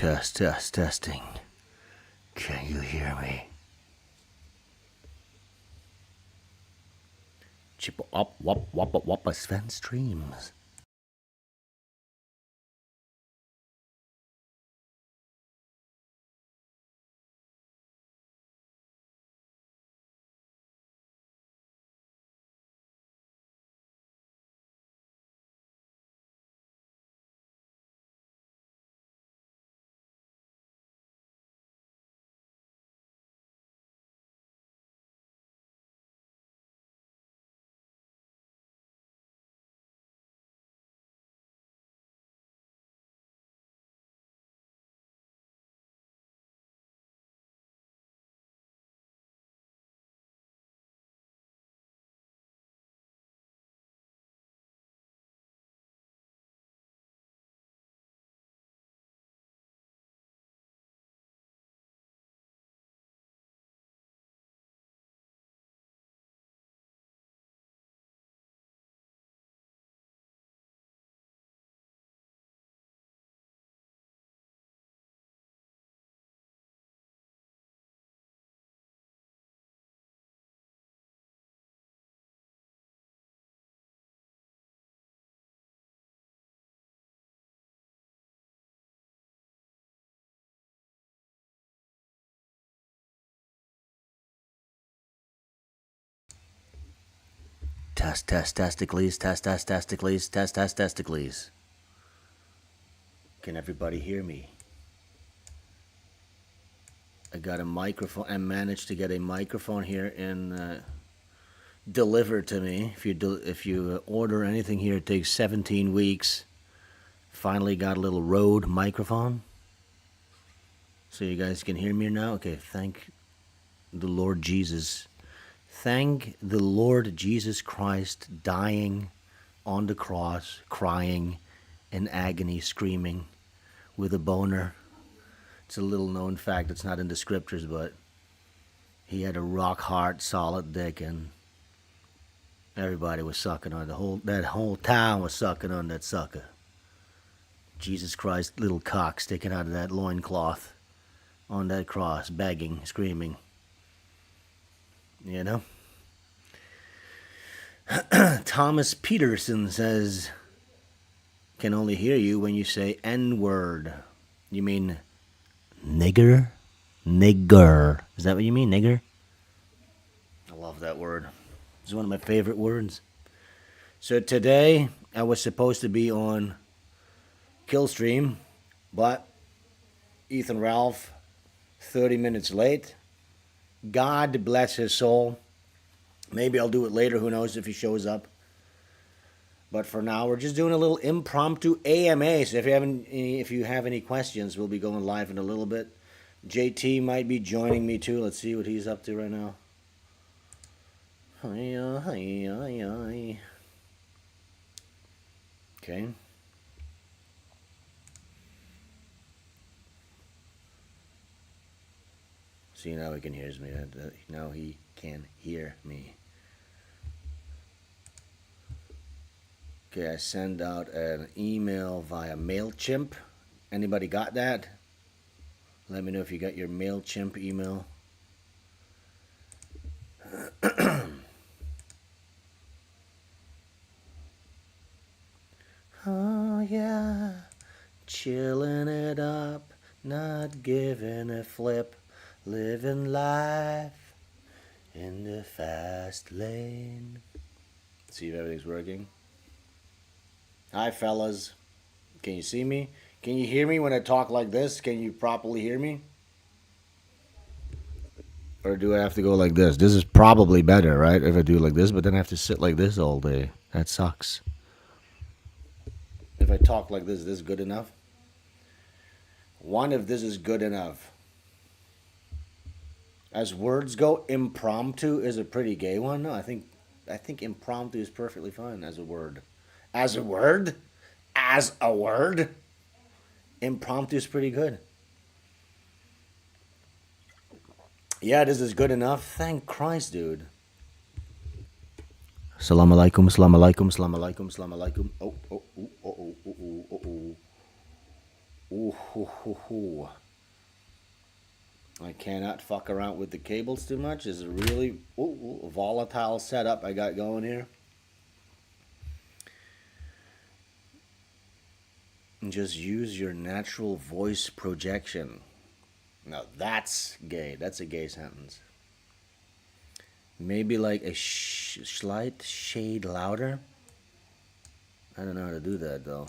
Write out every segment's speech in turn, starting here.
Testing. Can you hear me? Chip up, wop, SVENSTREAMS. Testicles. Can everybody hear me? I got a microphone. I managed to get a microphone here and delivered to me. If you order anything here, it takes 17 weeks. Finally got a little Rode microphone, so you guys can hear me now. Okay, thank the Lord Jesus. Thank the Lord Jesus Christ, dying on the cross, crying in agony, screaming with a boner. It's a little known fact. It's not in the scriptures, but he had a rock hard, solid dick, and everybody was sucking on that whole town was sucking on that sucker. Jesus Christ, little cock sticking out of that loincloth on that cross, begging, screaming. You know? Thomas Peterson says, can only hear you when you say N-word. You mean nigger? Nigger. Is that what you mean, nigger? I love that word. It's one of my favorite words. So today, I was supposed to be on Killstream, but Ethan Ralph, 30 minutes late. God bless his soul. Maybe I'll do it later. Who knows if he shows up. But for now, we're just doing a little impromptu AMA. So if you have any questions, we'll be going live in a little bit. JT might be joining me too. Let's see what he's up to right now. Okay. See, now he can hear me. Now he can hear me. Okay, I send out an email via MailChimp. Anybody got that? Let me know if you got your MailChimp email. Oh yeah, chilling it up, not giving a flip. Living life in the fast lane. See if everything's working. Hi, fellas. Can you see me? Can you hear me when I talk like this? Can you properly hear me? Or do I have to go like this? This is probably better, right? If I do like this, but then I have to sit like this all day. That sucks. If I talk like this, is this good enough? One, if this is good enough. As words go, impromptu is a pretty gay one. No, I think impromptu is perfectly fine as a word. As a word? As a word? Impromptu is pretty good. Yeah, this is good enough. Thank Christ, dude. Assalamu alaikum, assalamu alaikum, assalamu alaikum, assalamu alaikum. Oh. I cannot fuck around with the cables too much. This is a really volatile setup I got going here. And just use your natural voice projection. Now that's gay. That's a gay sentence. Maybe like a slight shade louder. I don't know how to do that though.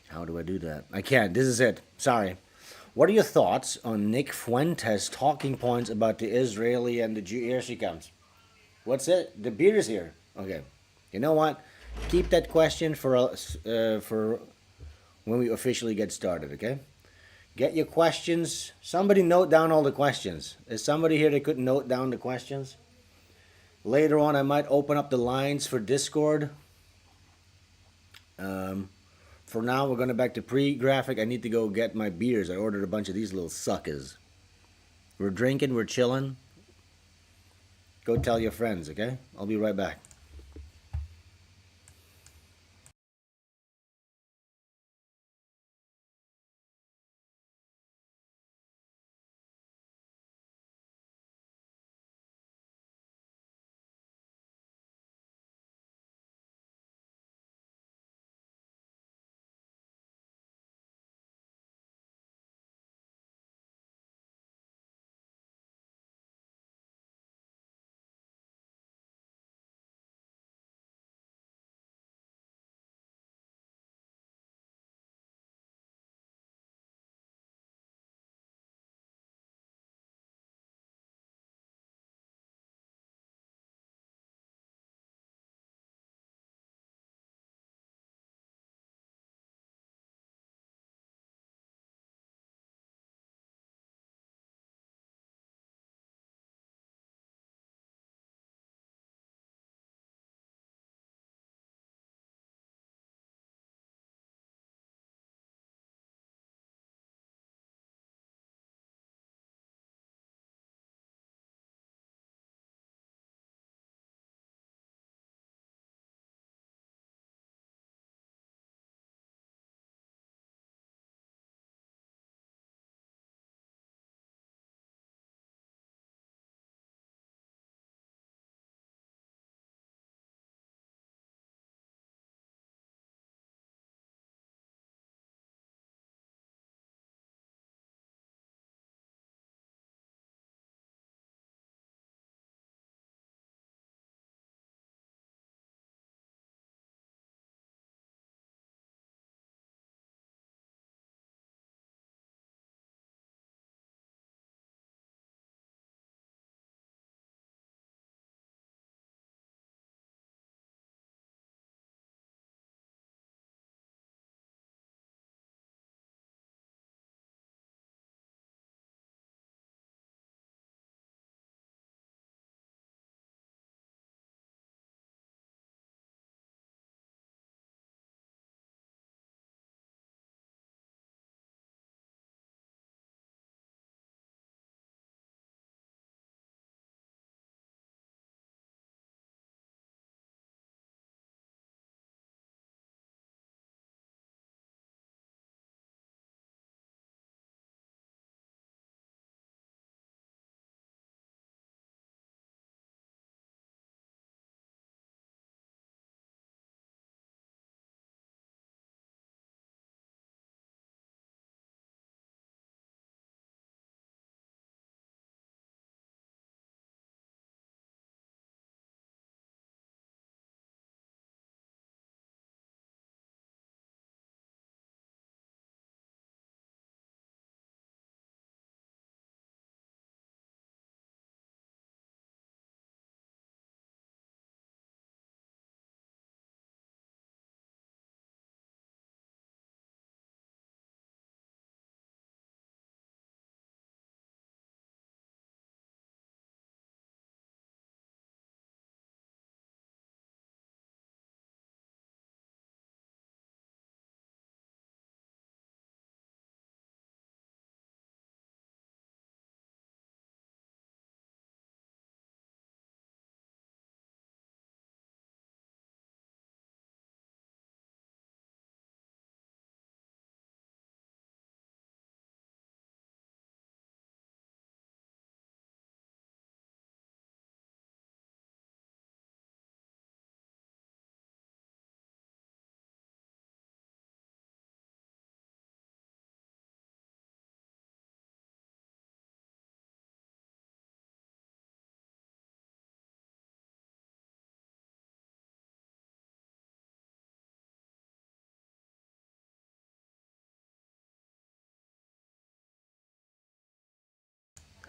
How do I do that? I can't. This is it. Sorry. What are your thoughts on Nick Fuentes' talking points about the Israeli and the Jew? Here she comes. What's it? The beer is here. Okay. You know what? Keep that question for when we officially get started. Okay. Get your questions. Somebody note down all the questions. Is somebody here that could note down the questions? Later on, I might open up the lines for Discord. For now, we're going back to pre-graphic. I need to go get my beers. I ordered a bunch of these little suckers. We're drinking. We're chilling. Go tell your friends, okay? I'll be right back.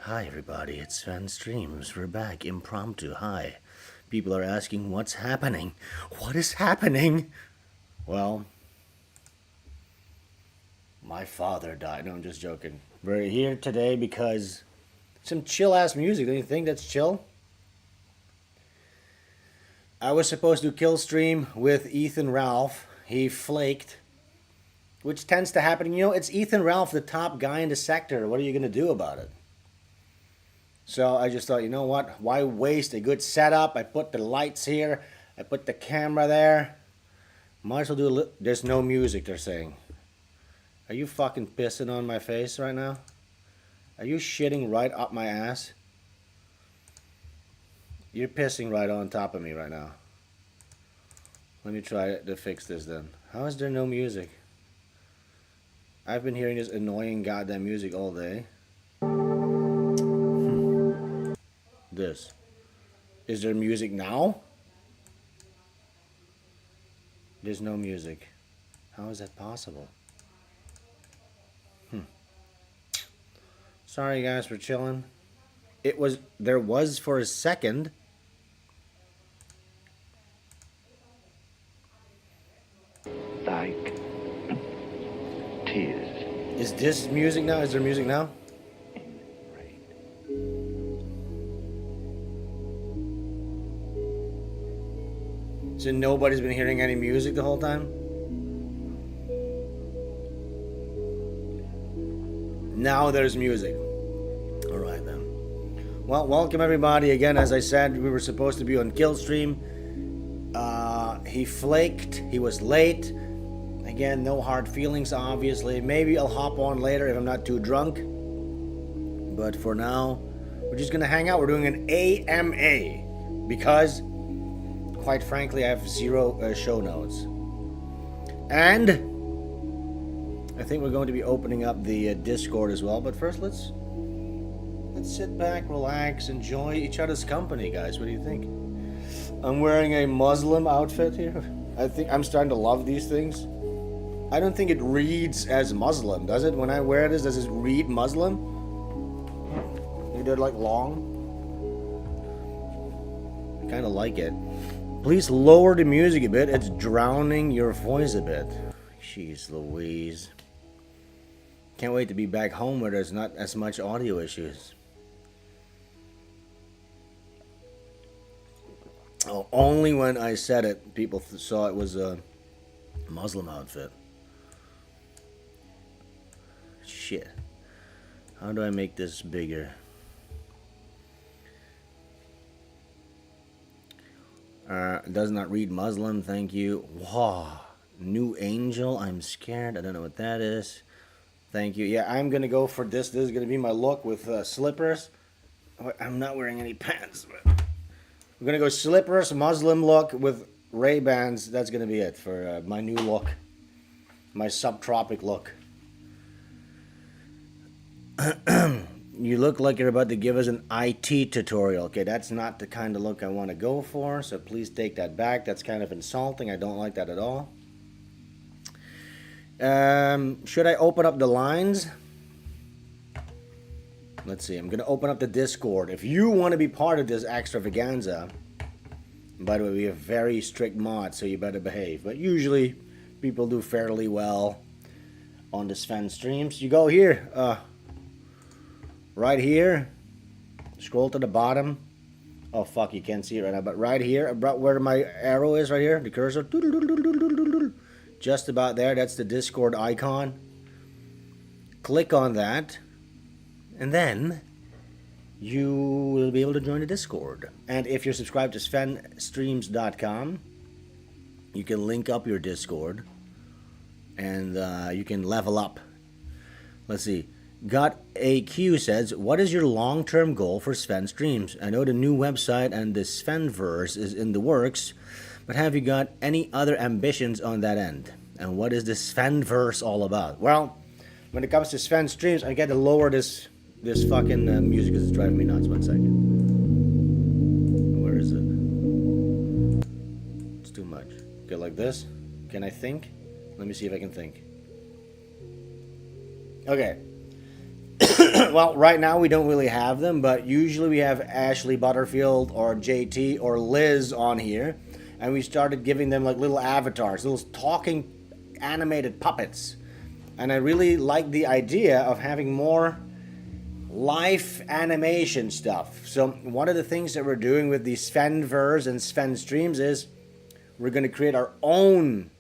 Hi everybody, it's Sven Streams. We're back, impromptu. Hi. People are asking what's happening. What is happening? Well, my father died. No, I'm just joking. We're here today because some chill ass music. Don't you think that's chill? I was supposed to kill stream with Ethan Ralph. He flaked, which tends to happen. You know, it's Ethan Ralph, the top guy in the sector. What are you going to do about it? So I just thought, you know what? Why waste a good setup? I put the lights here. I put the camera there. Might as well do a little... There's no music, they're saying. Are you fucking pissing on my face right now? Are you shitting right up my ass? You're pissing right on top of me right now. Let me try to fix this then. How is there no music? I've been hearing this annoying goddamn music all day. This. Is there music now? There's no music. How is that possible? Sorry guys for chilling. There was for a second. Like tears. Is this music now? Is there music now? So nobody's been hearing any music the whole time? Now there's music. Alright then. Well, welcome everybody. Again, as I said, we were supposed to be on Killstream. He flaked. He was late. Again, no hard feelings, obviously. Maybe I'll hop on later if I'm not too drunk. But for now, we're just going to hang out. We're doing an AMA. Because... quite frankly, I have zero show notes. And I think we're going to be opening up the Discord as well. But first, let's sit back, relax, enjoy each other's company, guys. What do you think? I'm wearing a Muslim outfit here. I think I'm starting to love these things. I don't think it reads as Muslim, does it? When I wear this, does it read Muslim? They're like long. I kind of like it. Please lower the music a bit. It's drowning your voice a bit. Jeez Louise. Can't wait to be back home where there's not as much audio issues. Oh, only when I said it, people saw it was a Muslim outfit. Shit. How do I make this bigger? Does not read Muslim, thank you. Wow. New Angel, I'm scared. I don't know what that is. Thank you. Yeah, I'm going to go for this. This is going to be my look with slippers. I'm not wearing any pants. But I'm going to go slippers, Muslim look with Ray-Bans. That's going to be it for my new look. My subtropic look. You look like you're about to give us an IT tutorial. Okay, that's not the kind of look I want to go for, so please take that back. That's kind of insulting. I don't like that at all. Should I open up the lines? Let's see. I'm going to open up the Discord. If you want to be part of this extravaganza, by the way, we have very strict mods, so you better behave. But usually, people do fairly well on the Sven streams. You go here. Right here, scroll to the bottom. Oh fuck, you can't see it right now, but right here, about where my arrow is right here, the cursor, just about there, that's the Discord icon. Click on that, and then you will be able to join the Discord. And if you're subscribed to SVENSTREAMS.com, you can link up your Discord, and you can level up. Let's see. Got AQ says, what is your long-term goal for Sven Streams? I know the new website and the Svenverse is in the works, but have you got any other ambitions on that end? And what is the Svenverse all about? Well, when it comes to Sven Streams, I get to lower this fucking music because it's driving me nuts. 1 second. Where is it? It's too much. Okay, like this. Can I think? Let me see if I can think. Okay. Well, right now we don't really have them, but usually we have Ashley Butterfield or JT or Liz on here, and we started giving them like little avatars, little talking animated puppets. And I really like the idea of having more life animation stuff. So one of the things that we're doing with the Svenverse and SVENSTREAMS is we're going to create our own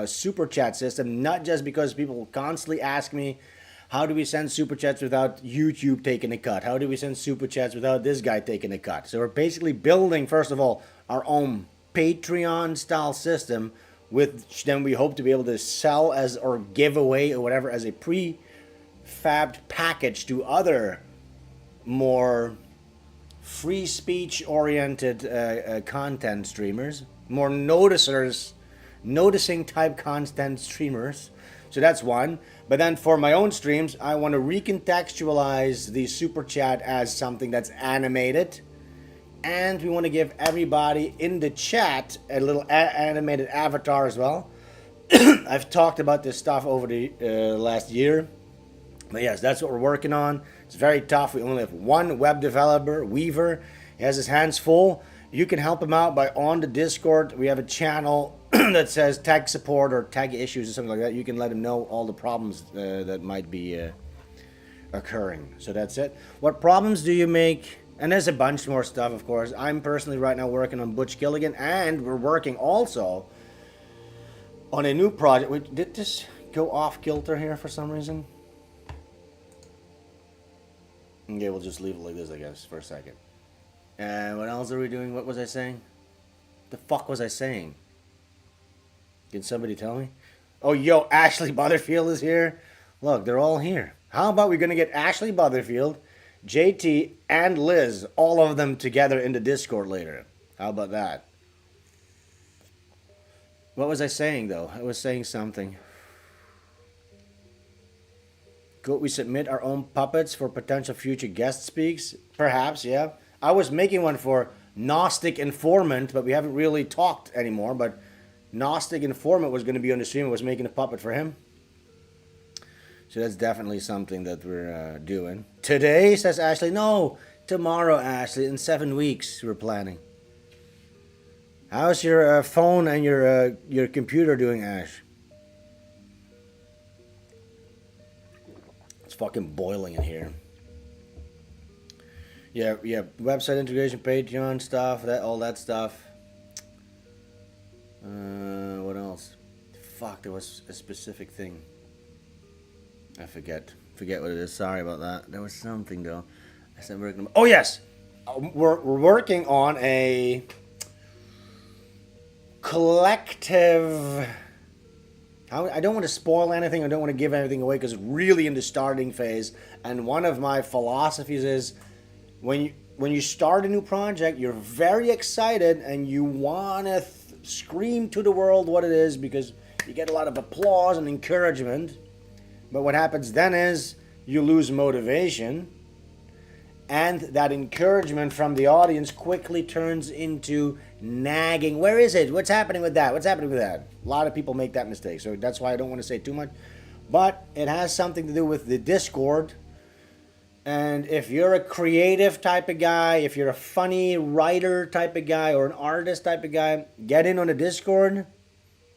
super chat system, not just because people constantly ask me, how do we send super chats without YouTube taking a cut? How do we send super chats without this guy taking a cut? So we're basically building, first of all, our own Patreon style system, which then we hope to be able to sell as or give away or whatever as a prefabbed package to other more free speech oriented content streamers, more noticing type content streamers. So that's one. But then for my own streams, I want to recontextualize the super chat as something that's animated. And we want to give everybody in the chat a little animated avatar as well. I've talked about this stuff over the last year. But yes, that's what we're working on. It's very tough. We only have one web developer, Weaver. He has his hands full. You can help him out by on the Discord. We have a channel that says tech support or tech issues or something like that. You can let him know all the problems that might be occurring. So that's it. What problems do you make? And there's a bunch more stuff, of course. I'm personally right now working on Butch Killigan, and we're working also on a new project. Wait, did this go off kilter here for some reason? Okay, we'll just leave it like this, I guess, for a second. And what else are we doing? What was I saying? The fuck was I saying? Can somebody tell me? Oh, yo, Ashley Butterfield is here. Look, they're all here. How about we're going to get Ashley Butterfield, JT, and Liz, all of them together in the Discord later. How about that? What was I saying, though? I was saying something. Could we submit our own puppets for potential future guest speaks? Perhaps, yeah. I was making one for Gnostic Informant, but we haven't really talked anymore. But Gnostic Informant was going to be on the stream. I was making a puppet for him. So that's definitely something that we're doing. Today, says Ashley. No, tomorrow, Ashley. In 7 weeks, we're planning. How's your phone and your computer doing, Ash? It's fucking boiling in here. Yeah, website integration, Patreon stuff, all that stuff. What else? Fuck, there was a specific thing. I forget what it is. Sorry about that. There was something though. I said working. Oh yes, we're working on a collective. I don't want to spoil anything. I don't want to give anything away because it's really in the starting phase. And one of my philosophies is when you start a new project, you're very excited and you want to scream to the world what it is because you get a lot of applause and encouragement. But what happens then is you lose motivation, and that encouragement from the audience quickly turns into nagging. Where is it? What's happening with that? What's happening with that? A lot of people make that mistake, so that's why I don't want to say too much. But it has something to do with the Discord. And if you're a creative type of guy, if you're a funny writer type of guy or an artist type of guy, get in on the Discord,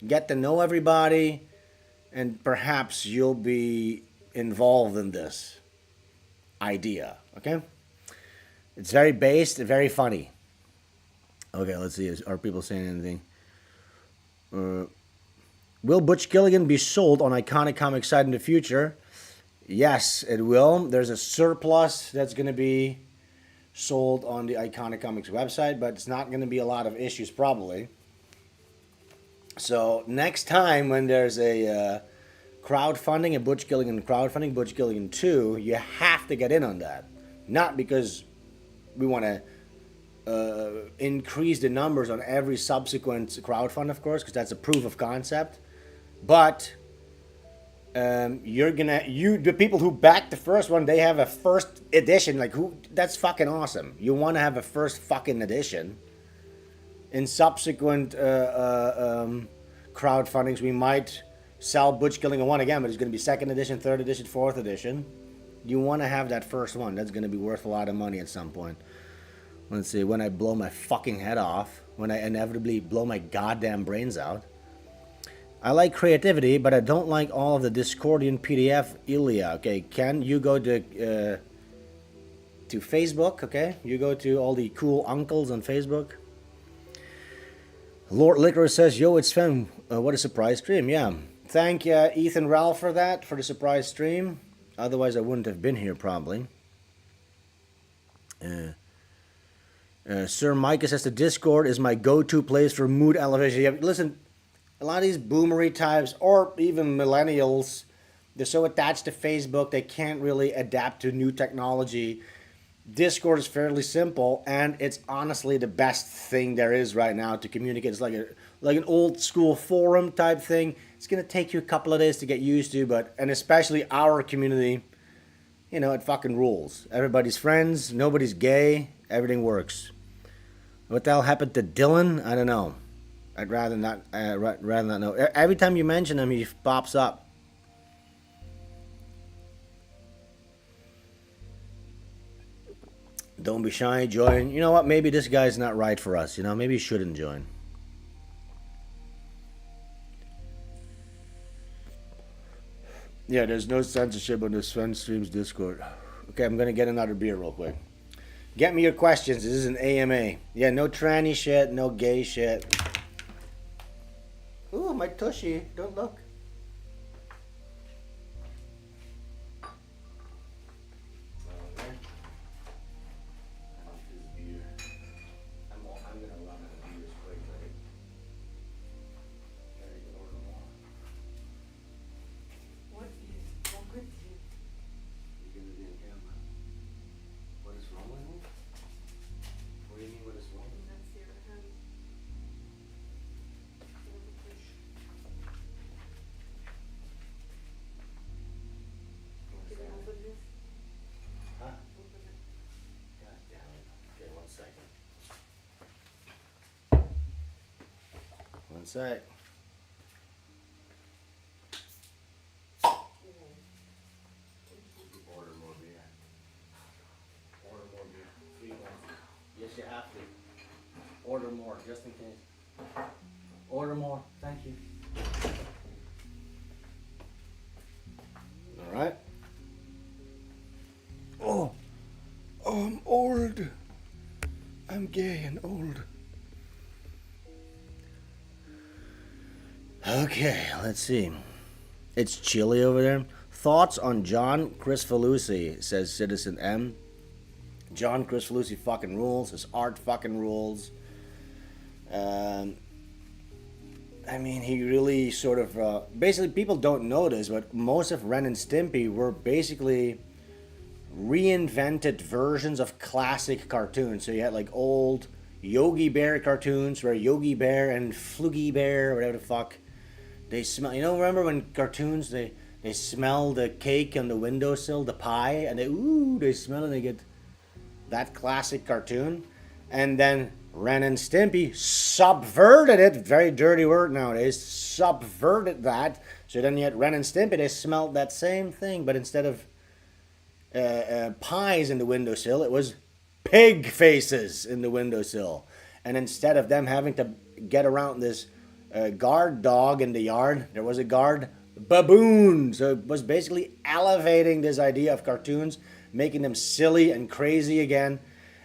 get to know everybody, and perhaps you'll be involved in this idea, okay? It's very based and very funny. Okay, let's see. Are people saying anything? Will Butch Killigan be sold on Iconic Comics site in the future? Yes, it will. There's a surplus that's going to be sold on the Iconic Comics website, but it's not going to be a lot of issues probably. So next time when there's a crowdfunding, a Butch Killigan crowdfunding, Butch Killigan 2, you have to get in on that. Not because we want to increase the numbers on every subsequent crowdfund, of course, because that's a proof of concept. But the people who backed the first one, they have a first edition. That's fucking awesome. You want to have a first fucking edition. In subsequent crowdfundings, we might sell Butch Killigan 1 again, but it's going to be second edition, third edition, fourth edition. You want to have that first one. That's going to be worth a lot of money at some point. Let's see, when I blow my fucking head off, when I inevitably blow my goddamn brains out. I like creativity, but I don't like all of the Discordian PDF Ilya. Okay, Ken, you go to Facebook, okay? You go to all the cool uncles on Facebook. Lord Liquor says, yo, it's Sven. What a surprise stream. Yeah. Thank Ethan Ralph for that, for the surprise stream. Otherwise, I wouldn't have been here, probably. Sir Micah says, the Discord is my go-to place for mood elevation. Yeah, listen, a lot of these boomery types, or even millennials, they're so attached to Facebook, they can't really adapt to new technology. Discord is fairly simple, and it's honestly the best thing there is right now to communicate. It's like an old school forum type thing. It's gonna take you a couple of days to get used to, and especially our community, you know, it fucking rules. Everybody's friends, nobody's gay, everything works. What the hell happened to Dylan? I don't know. I'd rather not. Rather not know. Every time you mention him, he pops up. Don't be shy, join. You know what? Maybe this guy's not right for us. You know, maybe he shouldn't join. Yeah, there's no censorship on the SVENSTREAMS Discord. Okay, I'm gonna get another beer real quick. Get me your questions. This is an AMA. Yeah, no tranny shit, no gay shit. Ooh, my tushy. Don't look. One sec. Order more beer. Order more beer. Free one. Yes, you have to. Order more, just in case. Order more. Thank you. All right. Oh, I'm old. I'm gay and old. Okay, let's see. It's chilly over there. Thoughts on John Crisfalusi, says Citizen M. John Crisfalusi fucking rules. His art fucking rules. I mean, he really sort of... basically, people don't know this, but most of Ren and Stimpy were basically reinvented versions of classic cartoons. So you had like old Yogi Bear cartoons where Yogi Bear and Fluggy Bear, whatever the fuck, they smell. You know, remember when cartoons, they smell the cake on the windowsill, the pie, and they smell it and they get that classic cartoon. And then Ren and Stimpy subverted it, very dirty word nowadays, subverted that. So then you had Ren and Stimpy, they smelled that same thing, but instead of pies in the windowsill, it was pig faces in the windowsill. And instead of them having to get around this guard dog in the yard, there was a guard baboon. So it was basically elevating this idea of cartoons, making them silly and crazy again.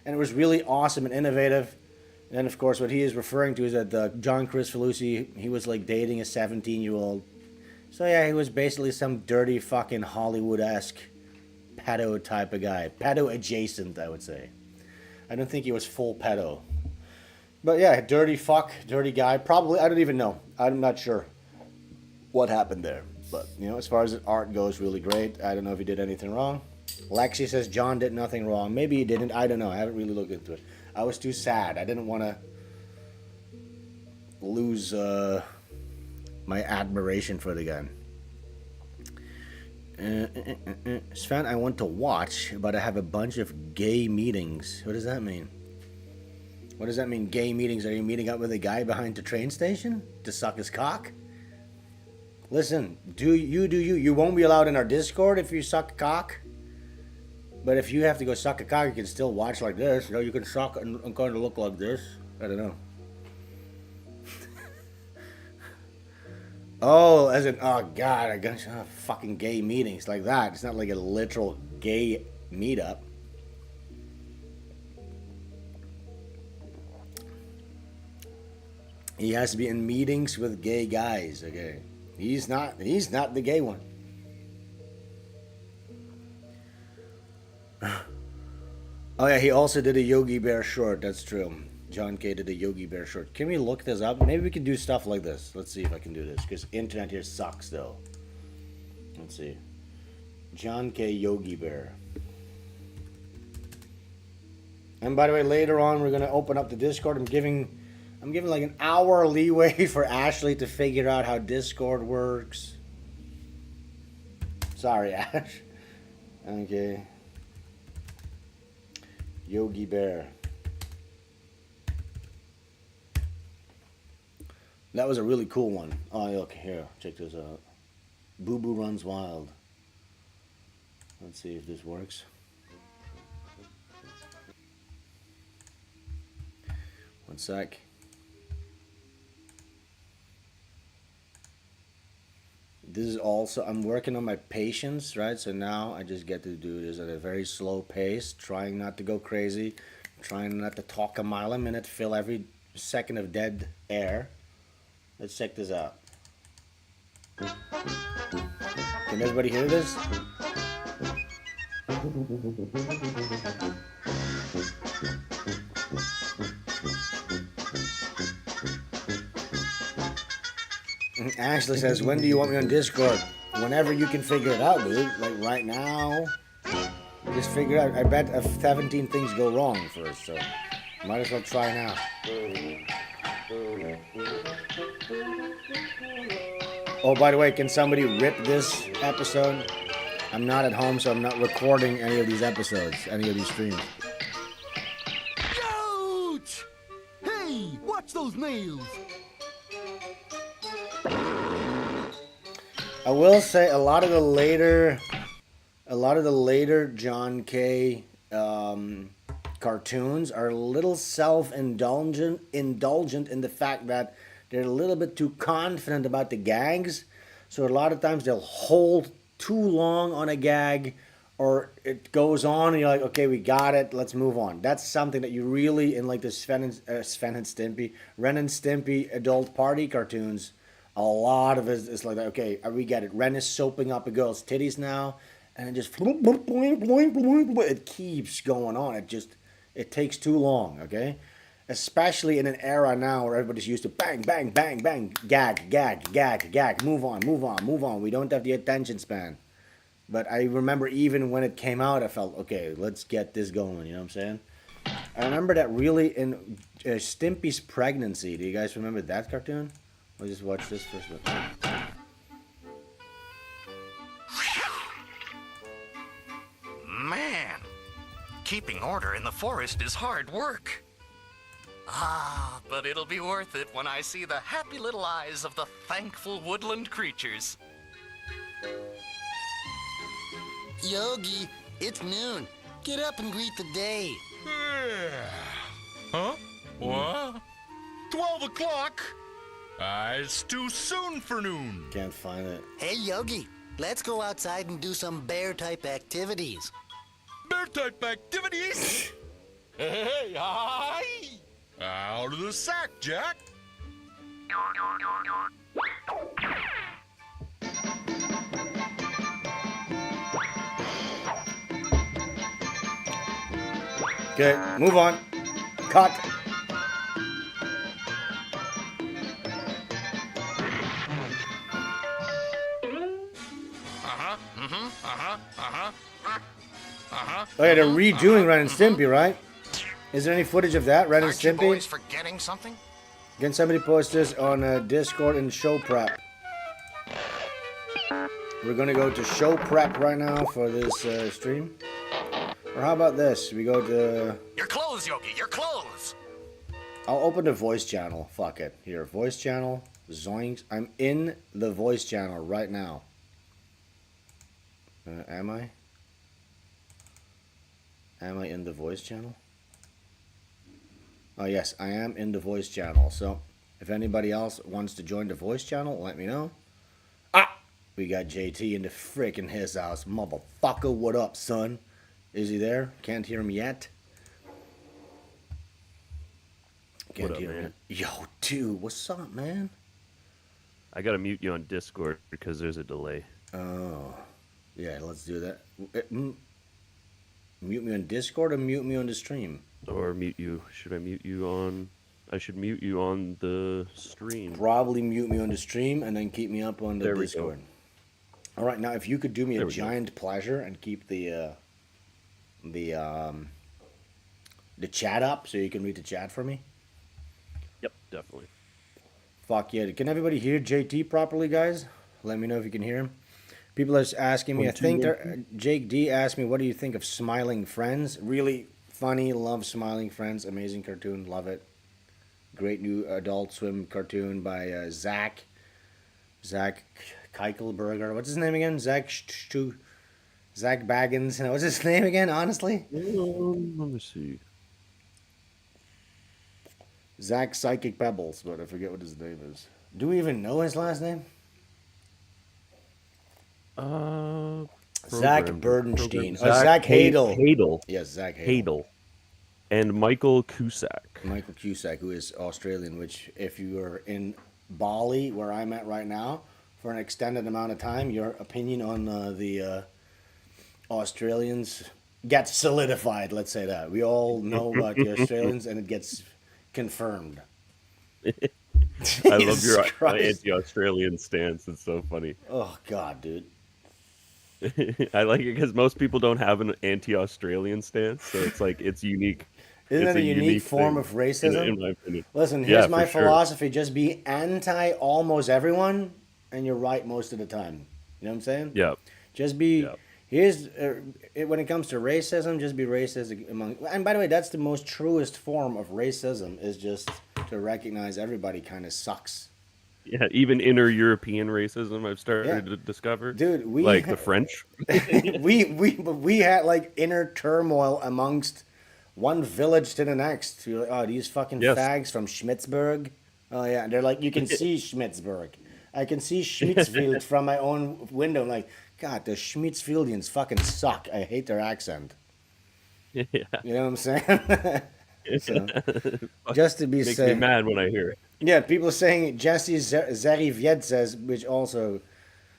And it was really awesome and innovative. And then, of course, what he is referring to is that John Crisfalusi, he was like dating a 17-year-old. So yeah, he was basically some dirty fucking Hollywood-esque pedo type of guy. Pedo adjacent, I would say. I don't think he was full pedo. But yeah, dirty fuck, dirty guy. Probably, I don't even know. I'm not sure what happened there. But, you know, as far as art goes, really great. I don't know if he did anything wrong. Lexi says John did nothing wrong. Maybe he didn't. I don't know. I haven't really looked into it. I was too sad. I didn't want to lose my admiration for the guy. Sven, I want to watch, but I have a bunch of gay meetings. What does that mean? What does that mean, gay meetings? Are you meeting up with a guy behind the train station to suck his cock? Listen, do you. You won't be allowed in our Discord if you suck cock. But if you have to go suck a cock, you can still watch like this. You know, you can suck and kind of look like this. I don't know. Oh, as in, oh god, I got fucking gay meetings like that. It's not like a literal gay meetup. He has to be in meetings with gay guys, okay? He's not the gay one. Oh yeah, he also did a Yogi Bear short, that's true. John K did a Yogi Bear short. Can we look this up? Maybe we can do stuff like this. Let's see if I can do this, because internet here sucks though. Let's see. John K Yogi Bear. And by the way, later on we're gonna open up the Discord. I'm giving like an hour leeway for Ashley to figure out how Discord works. Sorry, Ash. Okay. Yogi Bear. That was a really cool one. Oh, look, here, check this out. Boo Boo Runs Wild. Let's see if this works. One sec. This is also, I'm working on my patience, right? So now I just get to do this at a very slow pace, trying not to go crazy, trying not to talk a mile a minute, fill every second of dead air. Let's check this out. Can everybody hear this? Ashley says, when do you want me on Discord? Whenever you can figure it out, dude. Like right now. Just figure it out. I bet 17 things go wrong first, so might as well try now. Oh, by the way, can somebody rip this episode? I'm not at home, so I'm not recording any of these episodes, any of these streams. Ouch! Hey, watch those nails! I will say a lot of the later John K. Cartoons are a little self-indulgent in the fact that they're a little bit too confident about the gags. So a lot of times they'll hold too long on a gag, or it goes on and you're like, okay, we got it, let's move on. That's something that you really, in like the Ren and Stimpy adult party cartoons, a lot of it is like, okay, we get it. Ren is soaping up a girl's titties now, and it just it keeps going on. It takes too long, okay? Especially in an era now where everybody's used to bang, bang, bang, bang, gag, gag, gag, gag, move on, move on, move on. We don't have the attention span. But I remember even when it came out, I felt, okay, let's get this going, you know what I'm saying? I remember that really in Stimpy's Pregnancy. Do you guys remember that cartoon? We'll just watch this first. Man, keeping order in the forest is hard work. Ah, but it'll be worth it when I see the happy little eyes of the thankful woodland creatures. Yogi, it's noon. Get up and greet the day. Huh? What? 12 o'clock? It's too soon for noon. Can't find it. Hey, Yogi, let's go outside and do some bear-type activities. Bear-type activities? Hey, hi! Out of the sack, Jack. Okay, move on. Cut. Oh yeah, they're redoing Ren and Stimpy, right? Is there any footage of that, Ren and Aren't you Stimpy? boys forgetting something? Can somebody post this on Discord and show prep? We're gonna go to show prep right now for this stream. Or how about this? We go to... Your clothes, Yogi, your clothes! I'll open the voice channel. Fuck it. Here, voice channel. Zoinks. I'm in the voice channel right now. Am I? Am I in the voice channel? Oh, yes, I am in the voice channel. So, if anybody else wants to join the voice channel, let me know. Ah! We got JT in the frickin' his house. Motherfucker, what up, son? Is he there? Can't hear him yet. Can't What up, hear him man? yet. Yo, dude, what's up, man? I gotta mute you on Discord because there's a delay. Oh, yeah, let's do that. Mute me on Discord or mute me on the stream? Or mute you. Should I mute you on... I should mute you on the stream. Probably mute me on the stream and then keep me up on the There we go. Discord. All right, now if you could do me a There we go. giant pleasure and keep the chat up so you can read the chat for me. Yep, definitely. Fuck yeah. Can everybody hear JT properly, guys? Let me know if you can hear him. People are asking me, I think Jake D asked me, what do you think of Smiling Friends? Really funny, love Smiling Friends, amazing cartoon, love it. Great new Adult Swim cartoon by Zach Keichelberger. What's his name again? Zach Baggins. What's his name again, honestly? Let me see. Zach Psychic Pebbles, but I forget what his name is. Do we even know his last name? Zach Burdenstein. Oh, Zach Hadel. Hadel. Yes, Zach Hadel. Hadel. And Michael Cusack. Michael Cusack, who is Australian, which if you are in Bali, where I'm at right now, for an extended amount of time, your opinion on the Australians gets solidified, let's say that. We all know about the Australians, and it gets confirmed. I love Jesus your Christ. anti-Australian stance. It's so funny. Oh, God, dude. I like it because most people don't have an anti-Australian stance, so it's like it's unique. Isn't It's it a unique form thing, of racism? in my opinion. Listen, Yeah, here's my for sure. philosophy. Just be anti almost everyone, and you're right most of the time. You know what I'm saying? Yeah. Just be. Yeah. Here's when it comes to racism, just be racist among. And by the way, that's the most truest form of racism is just to recognize everybody kind of sucks. Yeah, even inner European racism I've started Yeah. to discover. Dude, we like the French. we had like inner turmoil amongst one village to the next. You're like, oh, these fucking Yes. fags from Schmitzberg. Oh yeah, they're like, you can see Schmitzberg. I can see Schmitzfield from my own window. I'm like, God, the Schmitzfieldians fucking suck. I hate their accent. Yeah. You know what I'm saying? So, just to be Makes me safe. mad when I hear it. Yeah, people are saying Jesse Zariviet says, which also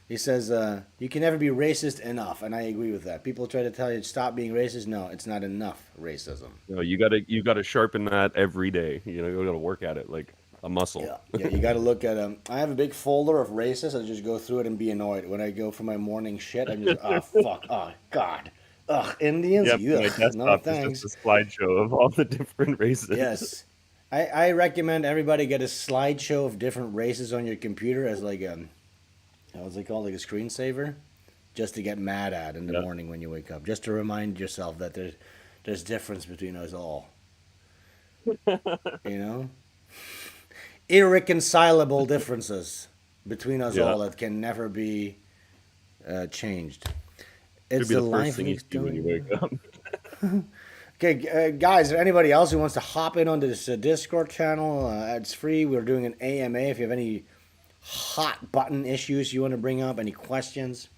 he says you can never be racist enough, and I agree with that. People try to tell you stop being racist. No, it's not enough racism. No, you gotta sharpen that every day. You know, you gotta work at it like a muscle. Yeah, you got to look at I have a big folder of racist. I just go through it and be annoyed when I go for my morning shit. I'm just oh fuck, oh god, ugh, Indians. Yep, my Ugh, desktop no is thanks. just a slideshow of all the different races. Yes. I recommend everybody get a slideshow of different races on your computer as like what's it called, like a screensaver, just to get mad at in the morning when you wake up, just to remind yourself that there's difference between us all. You know, irreconcilable differences between us all that can never be changed. Should It's be the the life first thing you do when you wake up. Okay, guys, is there anybody else who wants to hop in on this Discord channel? It's free. We're doing an AMA. If you have any hot button issues you want to bring up, any questions,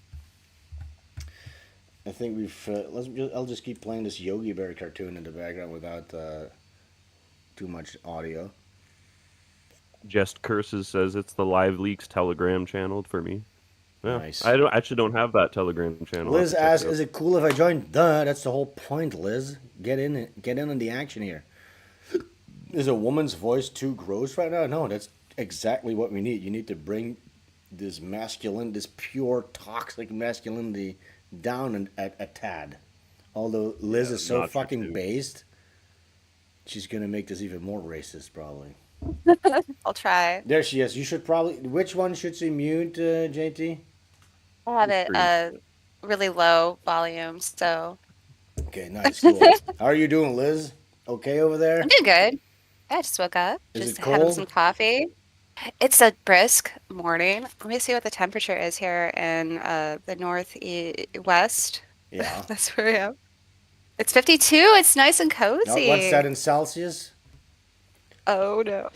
I think I'll just keep playing this Yogi Bear cartoon in the background without too much audio. Just Curses says it's the Live Leaks Telegram channel for me. Yeah, Nice. I actually don't have that Telegram channel. Liz I'll have to asks, check it "Is it cool if I join?" Duh, that's the whole point, Liz. Get in on the action here. Is a woman's voice too gross right now? No, that's exactly what we need. You need to bring this pure toxic masculinity down a tad. Although Liz is so notch or fucking two. based, she's gonna make this even more racist, probably. I'll try. There she is. You should probably. Which one should she mute, JT? I have it Pretty really low volume, so Okay, nice, cool. How are you doing, Liz? Okay over there? I'm doing good. I just woke up, Is just it having cold? some coffee. It's a brisk morning. Let me see what the temperature is here in the northwest. Yeah. That's where I am. It's 52. It's nice and No, cozy. what's that in Celsius? Oh no.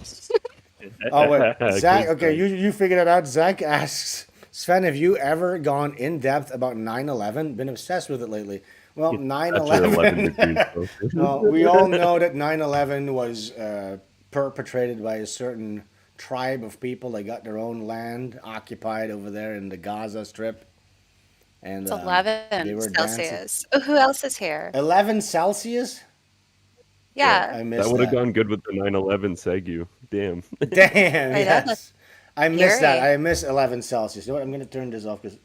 Oh wait, Zach. Good Okay, stuff. you figured it out. Zach asks Sven, have you ever gone in depth about 9/11? Been obsessed with it lately. Well, That's your 11 9/11. degrees Celsius. We all know that 9/11 was perpetrated by a certain tribe of people. They got their own land occupied over there in the Gaza Strip, and It's they 11 were dancing. Celsius. Oh, who else is here? 11 Celsius. Yeah. I missed That would have that. gone good with the 9/11 Segu. Damn. Damn, I know, yes. I missed that. Fury. I miss 11 Celsius. You know what? I'm going to turn this off because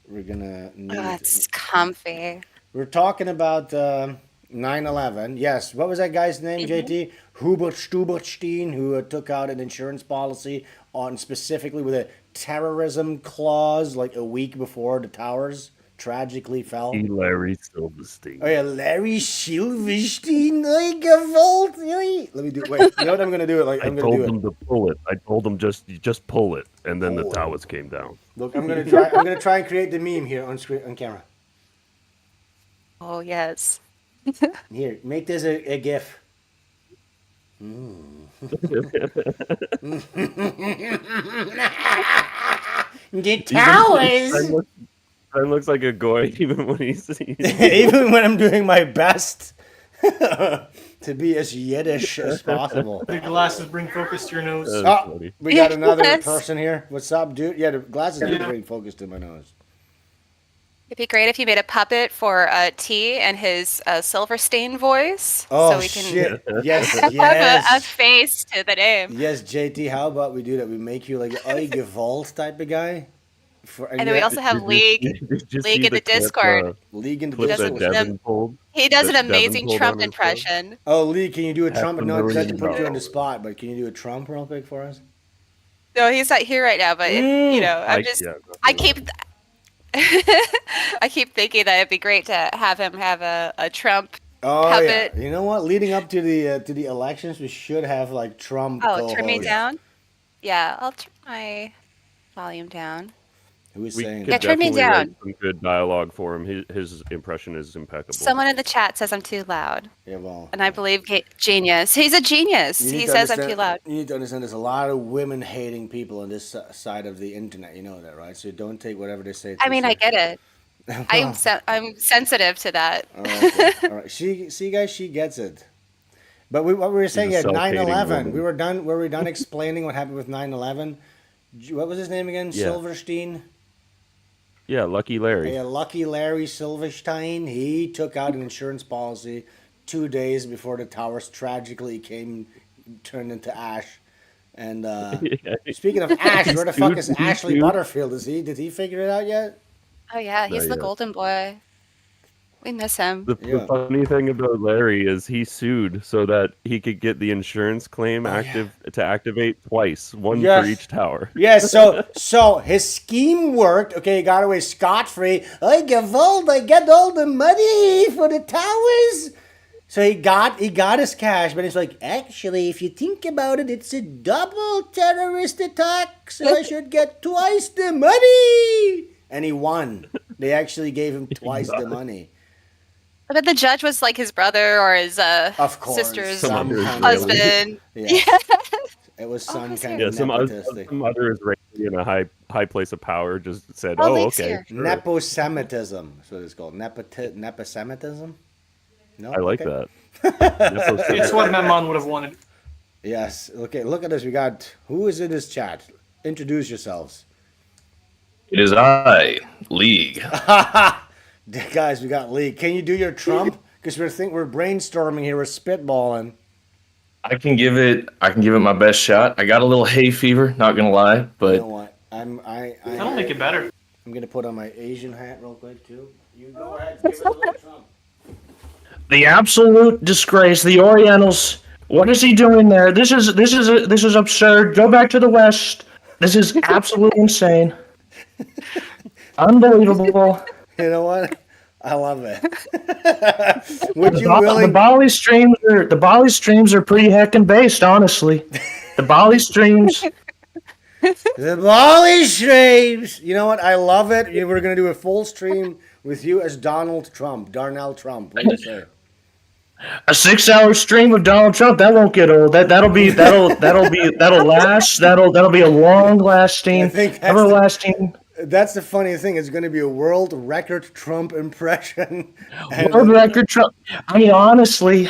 we're going to need... Oh, it's comfy. We're talking about 9/11. Yes. What was that guy's name, JT? Hubert Stuberstein, who took out an insurance policy on specifically with a terrorism clause like a week before the towers tragically fell. Larry Silverstein. Oh yeah, Larry Silverstein. I gewollt. Let me do it. Wait, you know what I'm gonna do? It like I I'm gonna told do it. him to pull it. I told him just pull it, and then the Pull it. towers came down. Look, I'm gonna try. I'm gonna try and create the meme here on screen on camera. Oh yes. Here, make this a GIF. The towers. That looks like a goy even when he's Even when I'm doing my best to be as Yiddish as possible. The glasses bring focus to your nose. Oh, funny. we got another Yes. person here. What's up, dude? Yeah, the glasses do bring focus to my nose. It'd be great if you made a puppet for T and his Silverstein voice, Oh so we can shit! Yes, have a yes, face to the name. yes. JT, how about we do that? We make you like a Gewalt type of guy. And then we also have League. Did you League see in the clip, Discord. League in the clip doesn't that Discord. them- Devin pulled? He does that an Devin amazing pulled Trump on his show? impression. Oh, Lee, can you do a Trump? No, not to $500,000. put you on the spot, but can you do a Trump real quick for us? No, he's not here right now, but you know, I keep I keep thinking that it'd be great to have him have a Trump. Oh Puppet. yeah. You know what? Leading up to the elections, we should have like Trump. Oh, turn me co-host. down. Yeah, I'll turn my volume down. Who is We saying could Yeah, that? turn me definitely write down. some good dialogue for him. His impression is impeccable. Someone in the chat says I'm too loud, Yeah, well. and I believe genius. He's a genius. You need He to says I'm understand- too loud. You need to understand there's a lot of women hating people on this side of the internet. You know that, right? So don't take whatever they say. I mean, I get it. Well, I'm sensitive to that. all right, all right. See, guys, she gets it. But what we were saying a at self-hating 9/11, woman. we were done. Were we done explaining what happened with 9/11? What was his name again? Yeah. Silverstein. Yeah, Lucky Larry. Yeah, Lucky Larry Silverstein. He took out an insurance policy 2 days before the towers tragically turned into ash. And speaking of ash, where the fuck is Ashley Butterfield? Did he figure it out yet? Oh yeah, he's Not the yet. golden boy. We miss him. The Yeah. funny thing about Larry is he sued so that he could get the insurance claim to activate twice, one Yes. for each tower. Yeah, so his scheme worked. Okay, he got away scot-free. I get all the money for the towers. So he got his cash, but it's like, actually, if you think about it, it's a double terrorist attack, so I should get twice the money. And he won. They actually gave him twice the money. I bet the judge was like his brother or his Of course, sister's some kind of- husband. Yeah. It was some who's kind Yeah, of some nepotistic. other Israeli in a high place of power just said, Oh, "Oh, Lee's okay, here. sure. Neposemitism. That's what it's called. Neposemitism? No? I like Okay. that." It's what Memon would have wanted. Yes. Okay, look at this. We got, who is in this chat? Introduce yourselves. It is I, League. Guys, we got Lee. Can you do your Trump? Because we're brainstorming here. We're spitballing. I can give it my best shot. I got a little hay fever, not gonna lie, You but know what? That'll make it better. I'm gonna put on my Asian hat real quick too. You go ahead. Give it a little Trump. the absolute disgrace, the Orientals. What is he doing there? This is absurd. Go back to the West. This is absolutely insane. Unbelievable. You know what? I love it. Would you The willing? Bali streams are pretty heckin' based, honestly. The Bali streams. The Bali streams. You know what? I love it. We're gonna do a full stream With you as Donald Trump, Darnell Trump. What do you say? A 6-hour stream of Donald Trump, that won't get old. That'll last. That'll be a long lasting, I think everlasting. That's the funny thing. It's going to be a world record Trump impression. World record Trump. I mean, honestly,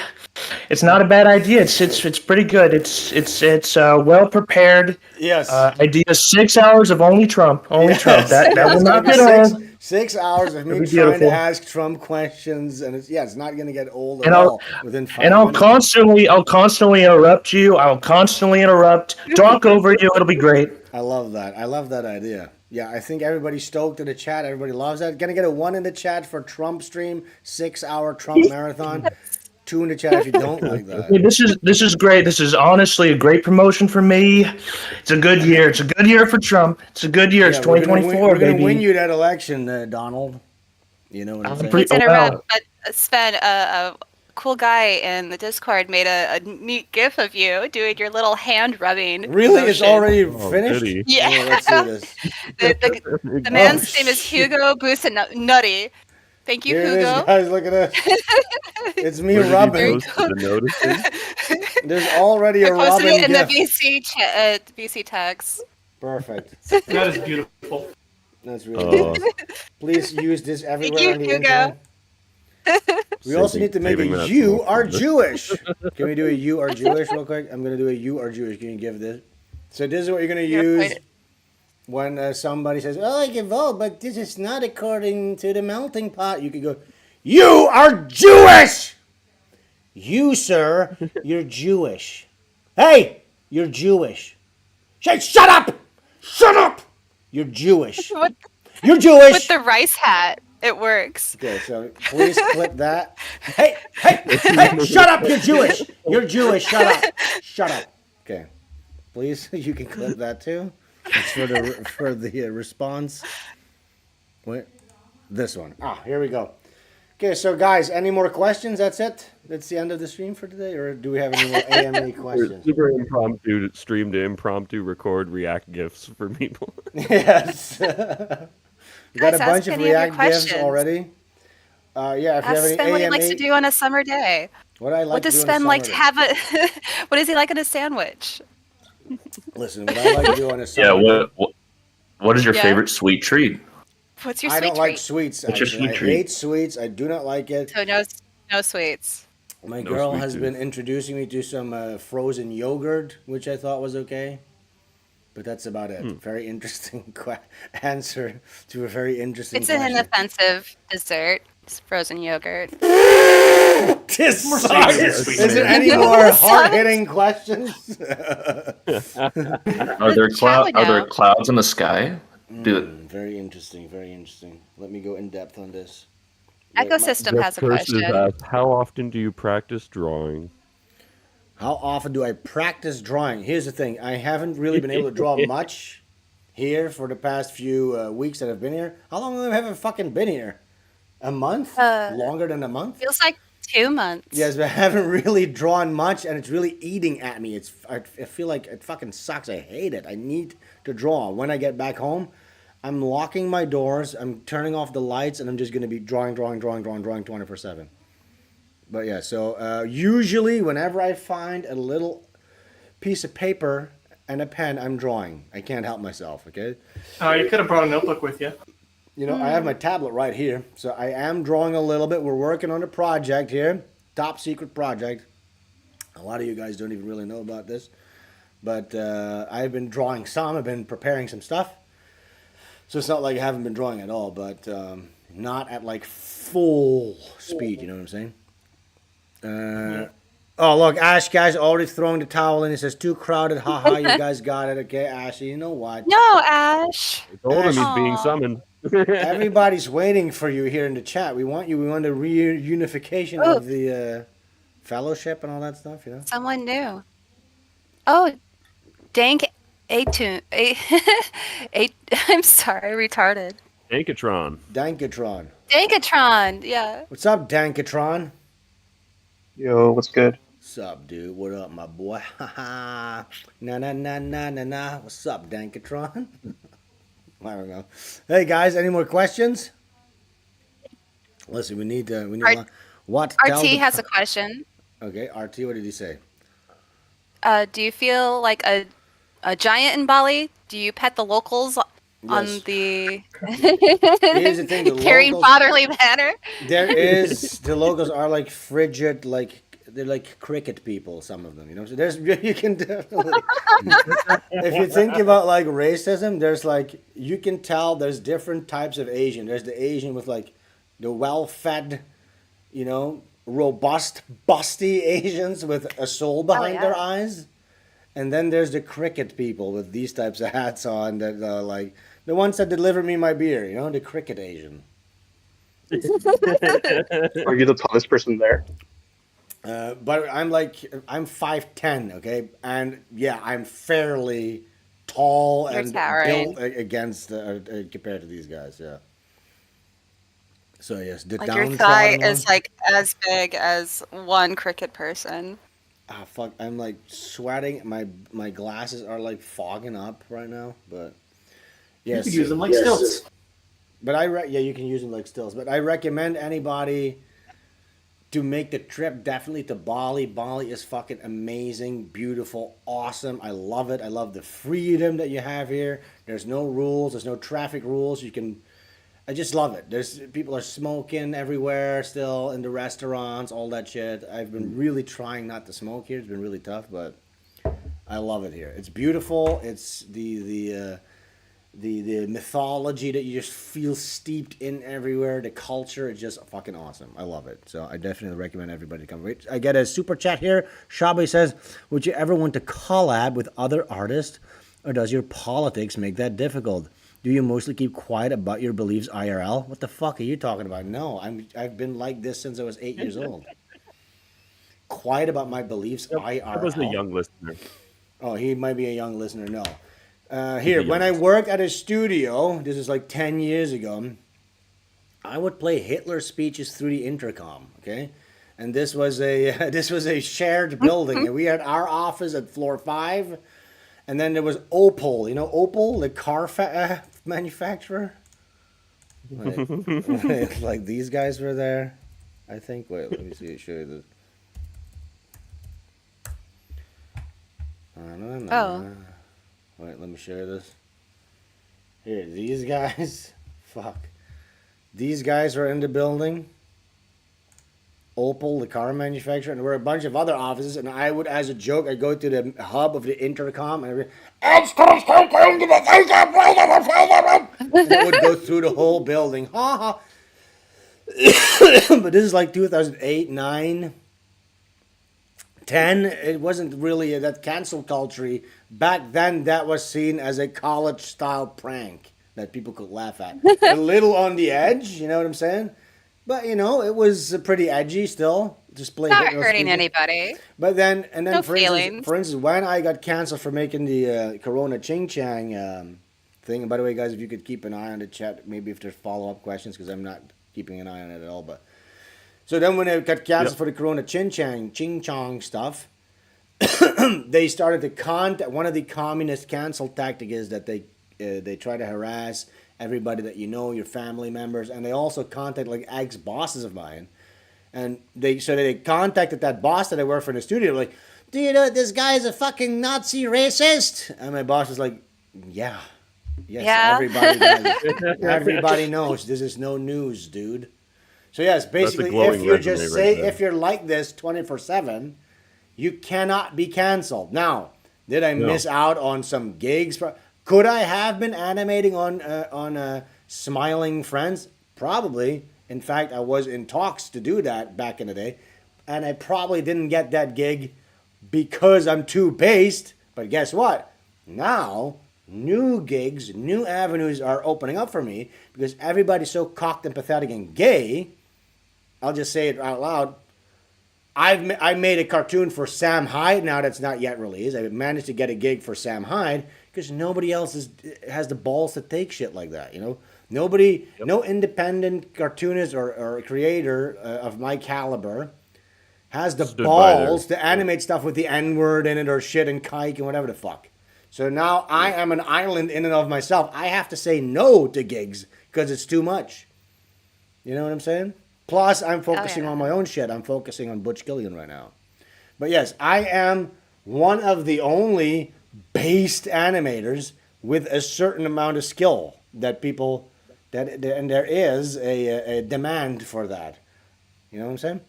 it's not a bad idea. It's pretty good. It's well prepared. Yes. Idea 6 hours of only Trump. Only Trump. That will not get old. 6 hours of me That'd be trying beautiful. to ask Trump questions, and it's not going to get old at And all within 5 I'll minutes. constantly interrupt you. I'll constantly interrupt. Talk over you. It'll be great. I love that. I love that idea. Yeah, I think everybody's stoked in the chat. Everybody loves that. Gonna get a 1 in the chat for Trump stream, 6-hour Trump marathon. 2 in the chat if you don't like that. Hey, this is great. This is honestly a great promotion for me. It's a good year. It's a good year for Trump. It's a good year. It's 2024, We're gonna baby. win you that election, Donald. You know what I'm saying? It's interrupt, but Sven, a cool guy in the Discord made a neat GIF of you doing your little hand rubbing. Really? It's motion. already finished? goody. Yeah. Oh, let's see this. The man's name is Hugo Busanutty. Thank you, Here it Hugo. is, guys. Look at this. It's me Where did he rubbing. post the notices? There's already I a posted rubbing it in the gift. BC tags. Perfect. That is beautiful. That's really Oh. good. Please use this everywhere you, on the Hugo. intro. We also need to make Saving a that you for are later. Jewish. Can we do a you are Jewish real quick? I'm going to do a you are Jewish. Can you give this? So this is what you're going to use when somebody says, oh, I can vote, but this is not according to the melting pot. You can go, you are Jewish! You, sir, you're Jewish. Hey, you're Jewish. Say, shut up! Shut up! You're Jewish. You're Jewish. With the rice hat, it works. Okay, so please clip that. Hey, shut up! You're Jewish. You're Jewish. Shut up. Shut up. Okay, please, you can clip that too. It's for the response. Wait, this one. Here we go. Okay, so guys, any more questions? That's it. That's the end of the stream for today, or do we have any more AMA questions? Super impromptu stream to impromptu record react gifs for people. Yes. We got Guys, a bunch ask of any of your react gifs questions. already. Yeah, if you Ask have any Sven what he likes to AMA, do on a summer day. what I like What to does do on a Sven like to summer day. have what does he like in a sandwich? Listen, what I like to do on a Yeah. summer day. What is your Yeah. favorite sweet treat? What's your I sweet don't like treat? sweets. What's your Actually. sweet I treat? hate sweets. I do not like it. So no sweets. My No girl sweet has tooth. been introducing me to some frozen yogurt, which I thought was okay. But that's about it. Very interesting answer to a very interesting It's an question. inoffensive dessert. It's frozen yogurt. This sucks. serious, Is there any No, more it sucks. hard-hitting questions? Are there Chat would Are there know. clouds in the sky? Very interesting. Very interesting. Let me go in depth on this. Ecosystem has a question. How often do you practice drawing? How often do I practice drawing? Here's the thing. I haven't really been able to draw much here for the past few weeks that I've been here. How long have I fucking been here? A month? Longer than a month? Feels like 2 months. Yes, but I haven't really drawn much, and it's really eating at me. I feel like it fucking sucks. I hate it. I need to draw. When I get back home, I'm locking my doors. I'm turning off the lights, and I'm just going to be drawing 24/7. But yeah, so usually whenever I find a little piece of paper and a pen, I'm drawing. I can't help myself, okay? You could have brought a notebook with you. You know, I have my tablet right here, so I am drawing a little bit. We're working on a project here, top secret project. A lot of you guys don't even really know about this, but I've been drawing some. I've been preparing some stuff. So it's not like I haven't been drawing at all, but not at like full speed, you know what I'm saying? Oh, look, Ash, guys, already throwing the towel in. He says, too crowded. Haha, you guys got it. Okay, Ashley, you know what? No, Ash. I told him he's Aw. being summoned. Everybody's waiting for you here in the chat. We want you. We want the reunification Oh. of the fellowship and all that stuff, you know? Someone new. Oh, dank A-tune. I'm sorry, retarded. Dankatron. Dankatron. Dankatron, yeah. What's up, Dankatron? Yo, what's good? What's up, dude? What up, my boy? Na na na na na na. What's up, Dankatron? I don't know. Hey guys, any more questions? Listen, we need R- what? Tell RT the has a question. Okay, RT, what did he say? Do you feel like a giant in Bali? Do you pet the locals on Yes. the Here's the thing: the caring locals. fatherly manner? The locals are like frigid, like they're like cricket people. Some of them, you know. So there's you can definitely. If you think about like racism, there's like you can tell there's different types of Asian. There's the Asian with like the well-fed, you know, robust, busty Asians with a soul behind their eyes. And then there's the cricket people with these types of hats on that like the ones that deliver me my beer, you know, the cricket Asian. Are you the tallest person there? But I'm 5'10", okay, and yeah, I'm fairly tall You're and towering. built against compared to these guys, yeah. So yes, the Like your thigh downtrodden is one. like as big as one cricket person. Ah, fuck, I'm like sweating. My glasses are like fogging up right now, but You yes. could use them like stilts. But yeah, you can use them like stills. But I recommend anybody to make the trip definitely to Bali. Bali is fucking amazing, beautiful, awesome. I love it. I love the freedom that you have here. There's no rules. There's no traffic rules. I just love it. There's people are smoking everywhere still in the restaurants, all that shit. I've been really trying not to smoke here. It's been really tough, but I love it here. It's beautiful. It's the mythology that you just feel steeped in everywhere. The culture is just fucking awesome. I love it. So I definitely recommend everybody to come. Wait, I get a super chat here. Shabi says, would you ever want to collab with other artists, or does your politics make that difficult? Do you mostly keep quiet about your beliefs IRL? What the fuck are you talking about? No, I've been like this since I was 8 years old. Quiet about my beliefs IRL. That was a young listener. Oh, he might be a young listener. No. Here, when I worked at a studio, this is like 10 years ago, I would play Hitler speeches through the intercom, okay? And this was a this was a shared building, and we had our office at floor 5, and then there was Opel, you know Opel, the car manufacturer? Like these guys were there, I think. Wait, let me see, show you this. Oh. Wait, let me share this. Here, these guys. Fuck. These guys were in the building. Opel, the car manufacturer, and there were a bunch of other offices. And I would, as a joke, I'd go to the hub of the intercom and and it would go through the whole building. Ha ha. But this is like 2008, 9. 10, it wasn't really that cancel culture. Back then, that was seen as a college-style prank that people could laugh at. A little on the edge, you know what I'm saying? But, you know, it was pretty edgy still. Just play Not Hitler hurting speeches. anybody. But then, No for feelings. instance, when I got canceled for making the Corona Ching Chang thing, and by the way, guys, if you could keep an eye on the chat, maybe if there's follow-up questions, because I'm not keeping an eye on it at all, but... So then when it got canceled for the Corona Ching Chong stuff, they started to contact. One of the communist cancel tactic is that they try to harass everybody that you know, your family members, and they also contact like ex-bosses of mine. And they contacted that boss that I work for in the studio, like, do you know this guy's a fucking Nazi racist? And my boss was like, yeah. Yes, Yeah. everybody does. Everybody knows. This is no news, dude. So yes, basically, glowing if you just resume say right there. if you're like this 24/7, you cannot be canceled. Now, did I miss out on some gigs? Could I have been animating on Smiling Friends? Probably. In fact, I was in talks to do that back in the day, and I probably didn't get that gig because I'm too based. But guess what? Now, new gigs, new avenues are opening up for me because everybody's so cocked and pathetic and gay. I'll just say it out loud. I made a cartoon for Sam Hyde now that's not yet released. I managed to get a gig for Sam Hyde because nobody else has the balls to take shit like that, you know? Nobody, no independent cartoonist or creator of my caliber has the balls to animate stuff with the N-word in it or shit and kike and whatever the fuck. So now I am an island in and of myself. I have to say no to gigs because it's too much. You know what I'm saying? Plus, I'm focusing yeah. on my own shit. I'm focusing on Butch Killigan right now. But yes, I am one of the only based animators with a certain amount of skill that people and there is a demand for that. You know what I'm saying?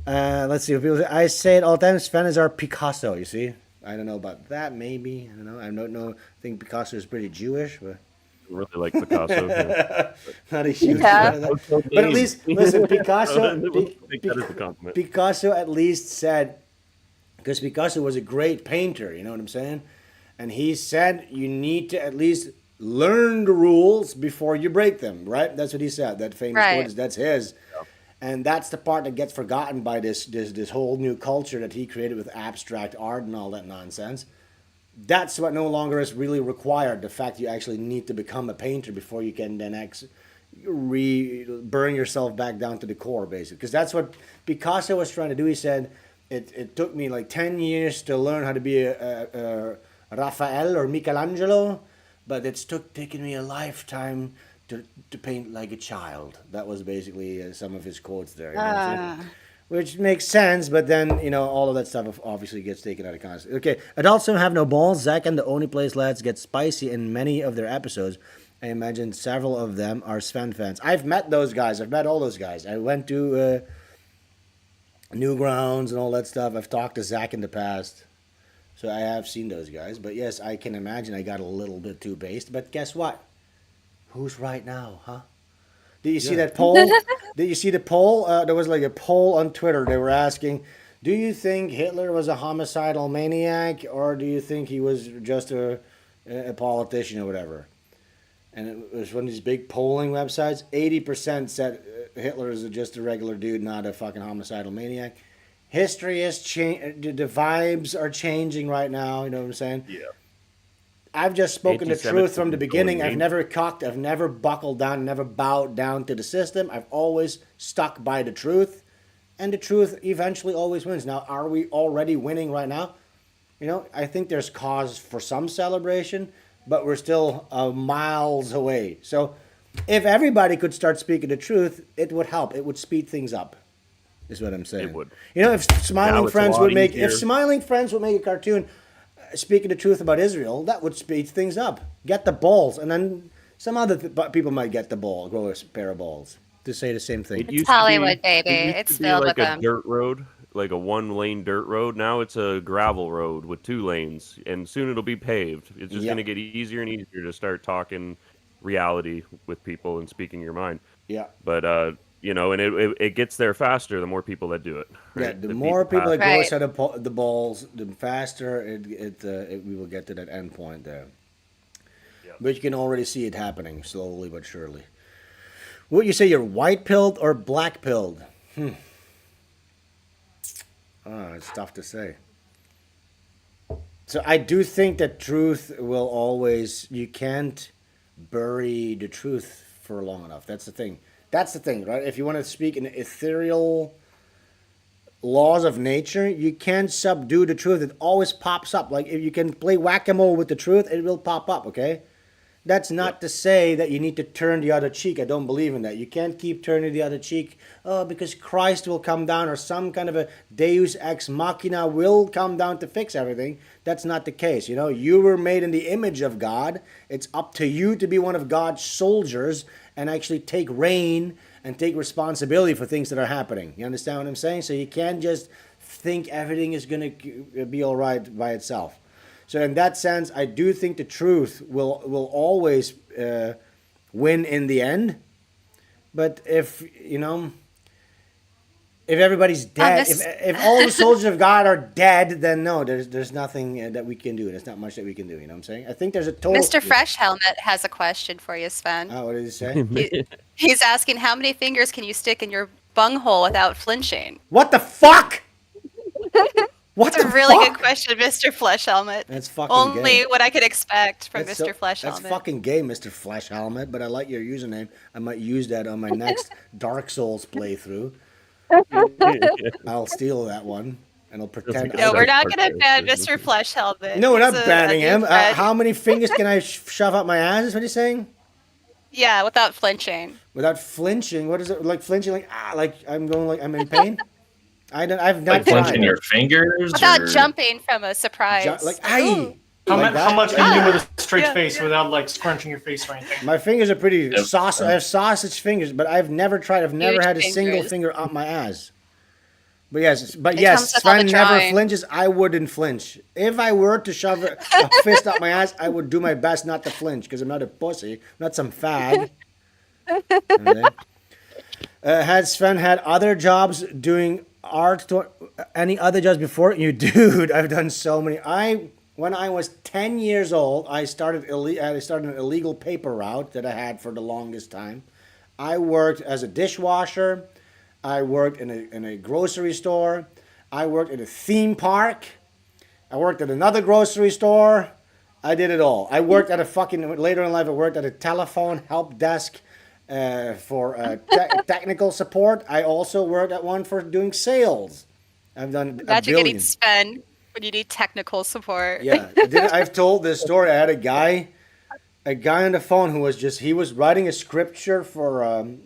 Let's see. People say, I say it all the time. Sven is our Picasso. You see? I don't know about that. Maybe I don't know. I don't know. I think Picasso is pretty Jewish, but I really like Picasso. Yeah. not a huge Yeah. fan of that. But at least listen, Picasso. Take that as a compliment. Picasso at least said, because Picasso was a great painter. You know what I'm saying? And he said you need to at least learn the rules before you break them. Right? That's what he said. That famous Right. quote is that's his. And that's the part that gets forgotten by this whole new culture that he created with abstract art and all that nonsense. That's what no longer is really required. The fact you actually need to become a painter before you can then burn yourself back down to the core, basically. Because that's what Picasso was trying to do. He said, it took me like 10 years to learn how to be a Raphael or Michelangelo, but it's taken me a lifetime to paint like a child. That was basically some of his quotes there. You know what I'm saying? Which makes sense, but then, you know, all of that stuff obviously gets taken out of context. Okay, adults don't have no balls. Zack and the Only Place lads get spicy in many of their episodes. I imagine several of them are Sven fans. I've met those guys. I've met all those guys. I went to Newgrounds and all that stuff. I've talked to Zack in the past. So I have seen those guys. But yes, I can imagine I got a little bit too based. But guess what? Who's right now, huh? Did you see that poll? Did you see the poll? There was like a poll on Twitter. They were asking, do you think Hitler was a homicidal maniac, or do you think he was just a politician or whatever? And it was one of these big polling websites. 80% said Hitler is just a regular dude, not a fucking homicidal maniac. History is changing. The vibes are changing right now. You know what I'm saying? Yeah. I've just spoken the truth from the beginning. going I've never cocked. I've never buckled down, never bowed down to the system. I've always stuck by the truth. And the truth eventually always wins. Now, are we already winning right now? You know, I think there's cause for some celebration, but we're still miles away. So if everybody could start speaking the truth, it would help. It would speed things up, is what I'm saying. It would. You know, if Smiling Now it's a Friends lot would make easier. if Smiling Friends would make a cartoon speaking the truth about Israel, that would speed things up. Get the balls, and then some other people might get the ball, grow a pair of balls to say the same thing. It used Hollywood, to be, baby. it used It's to be filled like with a them. dirt road, like a one-lane dirt road. Now it's a gravel road with 2 lanes, and soon it'll be paved. It's just Yep. going to get easier and easier to start talking reality with people and speaking your mind. Yeah. But you know, and it gets there faster the more people that do it. Yeah, right? the more people that Right. go outside the balls, the faster we will get to that end point there. Yeah. But you can already see it happening slowly but surely. Would you say you're white pilled or black pilled? It's tough to say. So I do think that truth will always. You can't bury the truth for long enough. That's the thing. That's the thing, right? If you want to speak in ethereal laws of nature, you can't subdue the truth. It always pops up. Like if you can play whack-a-mole with the truth, it will pop up, okay? That's not to say that you need to turn the other cheek. I don't believe in that. You can't keep turning the other cheek, because Christ will come down or some kind of a deus ex machina will come down to fix everything. That's not the case. You know, you were made in the image of God. It's up to you to be one of God's soldiers and actually take reign and take responsibility for things that are happening. You understand what I'm saying? So you can't just think everything is going to be all right by itself. So in that sense, I do think the truth will always win in the end. But if everybody's dead, if all the soldiers of God are dead, then no, there's nothing that we can do. There's not much that we can do. You know what I'm saying? I think there's a total. Mr. Fresh Helmet has a question for you, Sven. Oh, what did he say? He's asking, how many fingers can you stick in your bunghole without flinching? What the fuck? What That's a the really fuck? good question, Mr. Flesh Helmet. That's fucking Only gay. what I could expect from That's Mr. Flesh That's Helmet. fucking gay, Mr. Flesh Helmet. But I like your username. I might use that on my next Dark Souls playthrough. I'll steal that one and I'll pretend. No, I- we're not going to ban Mr. Flesh Helmet. No, we're not He's a banning new him. friend. How many fingers can I shove up my ass? Is what he's saying? Yeah, without flinching. Without flinching. What is it like? Flinching like I'm going like I'm in pain. I've not Like clenching tried. your fingers, Without or jumping from a surprise. Like Ooh. How, like how that? much can you do with a straight Yeah, face without like scrunching your face or anything? My fingers are pretty Yep. sausage. I have sausage fingers, but I've never tried. I've never Huge had a single fingers. finger up my ass. But yes, It comes yes, with all the Sven never drawing. flinches. I wouldn't flinch. If I were to shove a fist up my ass, I would do my best not to flinch because I'm not a pussy, I'm not some fag. Okay. Had Sven had other jobs doing art? Any other jobs before you, dude? I've done so many. When I was 10 years old, I started an illegal paper route that I had for the longest time. I worked as a dishwasher. I worked in a grocery store. I worked at a theme park. I worked at another grocery store. I did it all. I worked at later in life, I worked at a telephone help desk for technical support. I also worked at one for doing sales. I've done a Imagine billion. getting Sven when you need technical support. Yeah, I've told this story. I had a guy on the phone who he was writing a scripture for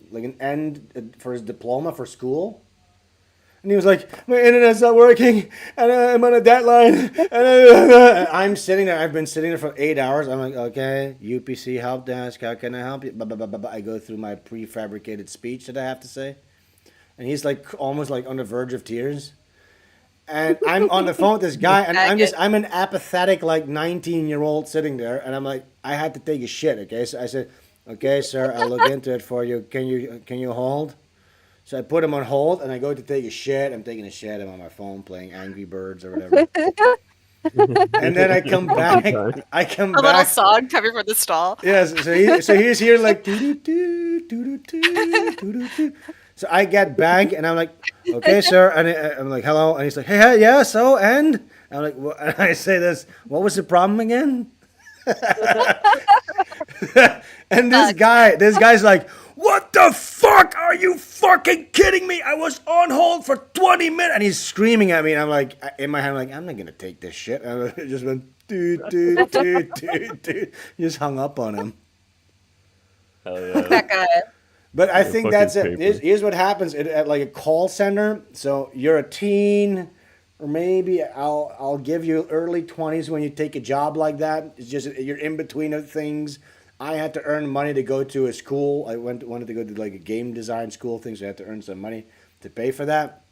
like an end for his diploma for school, and he was like, "My internet's not working, and I'm on a deadline." And I'm sitting there. I've been sitting there for 8 hours. I'm like, "Okay, UPC help desk. How can I help you?" I go through my prefabricated speech that I have to say, and he's like almost like on the verge of tears. And I'm on the phone with this guy, and I'm an apathetic, like 19-year-old sitting there, and I'm like, I had to take a shit, okay? So I said, okay, sir, I'll look into it for you. Can you hold? So I put him on hold, and I go to take a shit. I'm taking a shit. I'm on my phone playing Angry Birds or whatever. And then I come back. A little song coming from the stall. Yes, so he's here like doo-doo-doo, doo-doo-doo, doo-doo-doo. So I get back and I'm like, okay, sir. And I'm like, hello. And he's like, hey, yeah, so, and? I'm like, well, and I say this, what was the problem again? And this guy's like, what the fuck? Are you fucking kidding me? I was on hold for 20 minutes. And he's screaming at me. And I'm like, in my head, I'm like, I'm not going to take this shit. And I just went, dude. Just hung up on him. Hell yeah. That guy. But I think that's it. Paper. Here's what happens at like a call center. So you're a teen, or maybe I'll give you early 20s when you take a job like that. It's just you're in between of things. I had to earn money to go to a school. I wanted to go to like a game design school thing, so I had to earn some money to pay for that.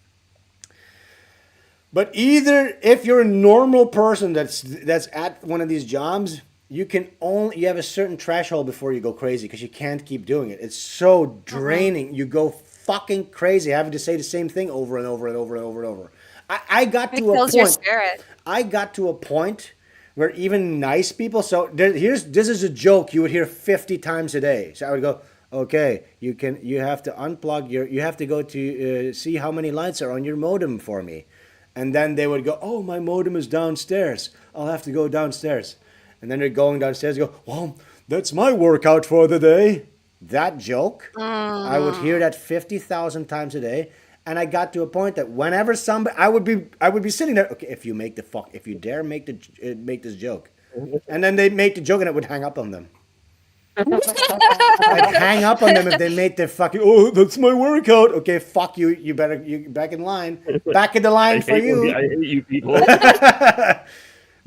But either if you're a normal person that's at one of these jobs, you have a certain threshold before you go crazy because you can't keep doing it. It's so draining. You go fucking crazy having to say the same thing over and over and over and over and over. I got to a kills your point. spirit. I got to a point where even nice people. So this is a joke you would hear 50 times a day. So I would go, okay, you have to unplug you have to go to see how many lights are on your modem for me, and then they would go, oh, my modem is downstairs. I'll have to go downstairs. And then they're going downstairs and go, well, that's my workout for the day. That joke, I would hear that 50,000 times a day. And I got to a point that whenever somebody, I would be sitting there, okay, if you dare make this joke. And then they make the joke and it would hang up on them. I'd hang up on them if they made their fucking, oh, that's my workout. Okay, fuck you. You back in line. Back in the line for you. I hate you people.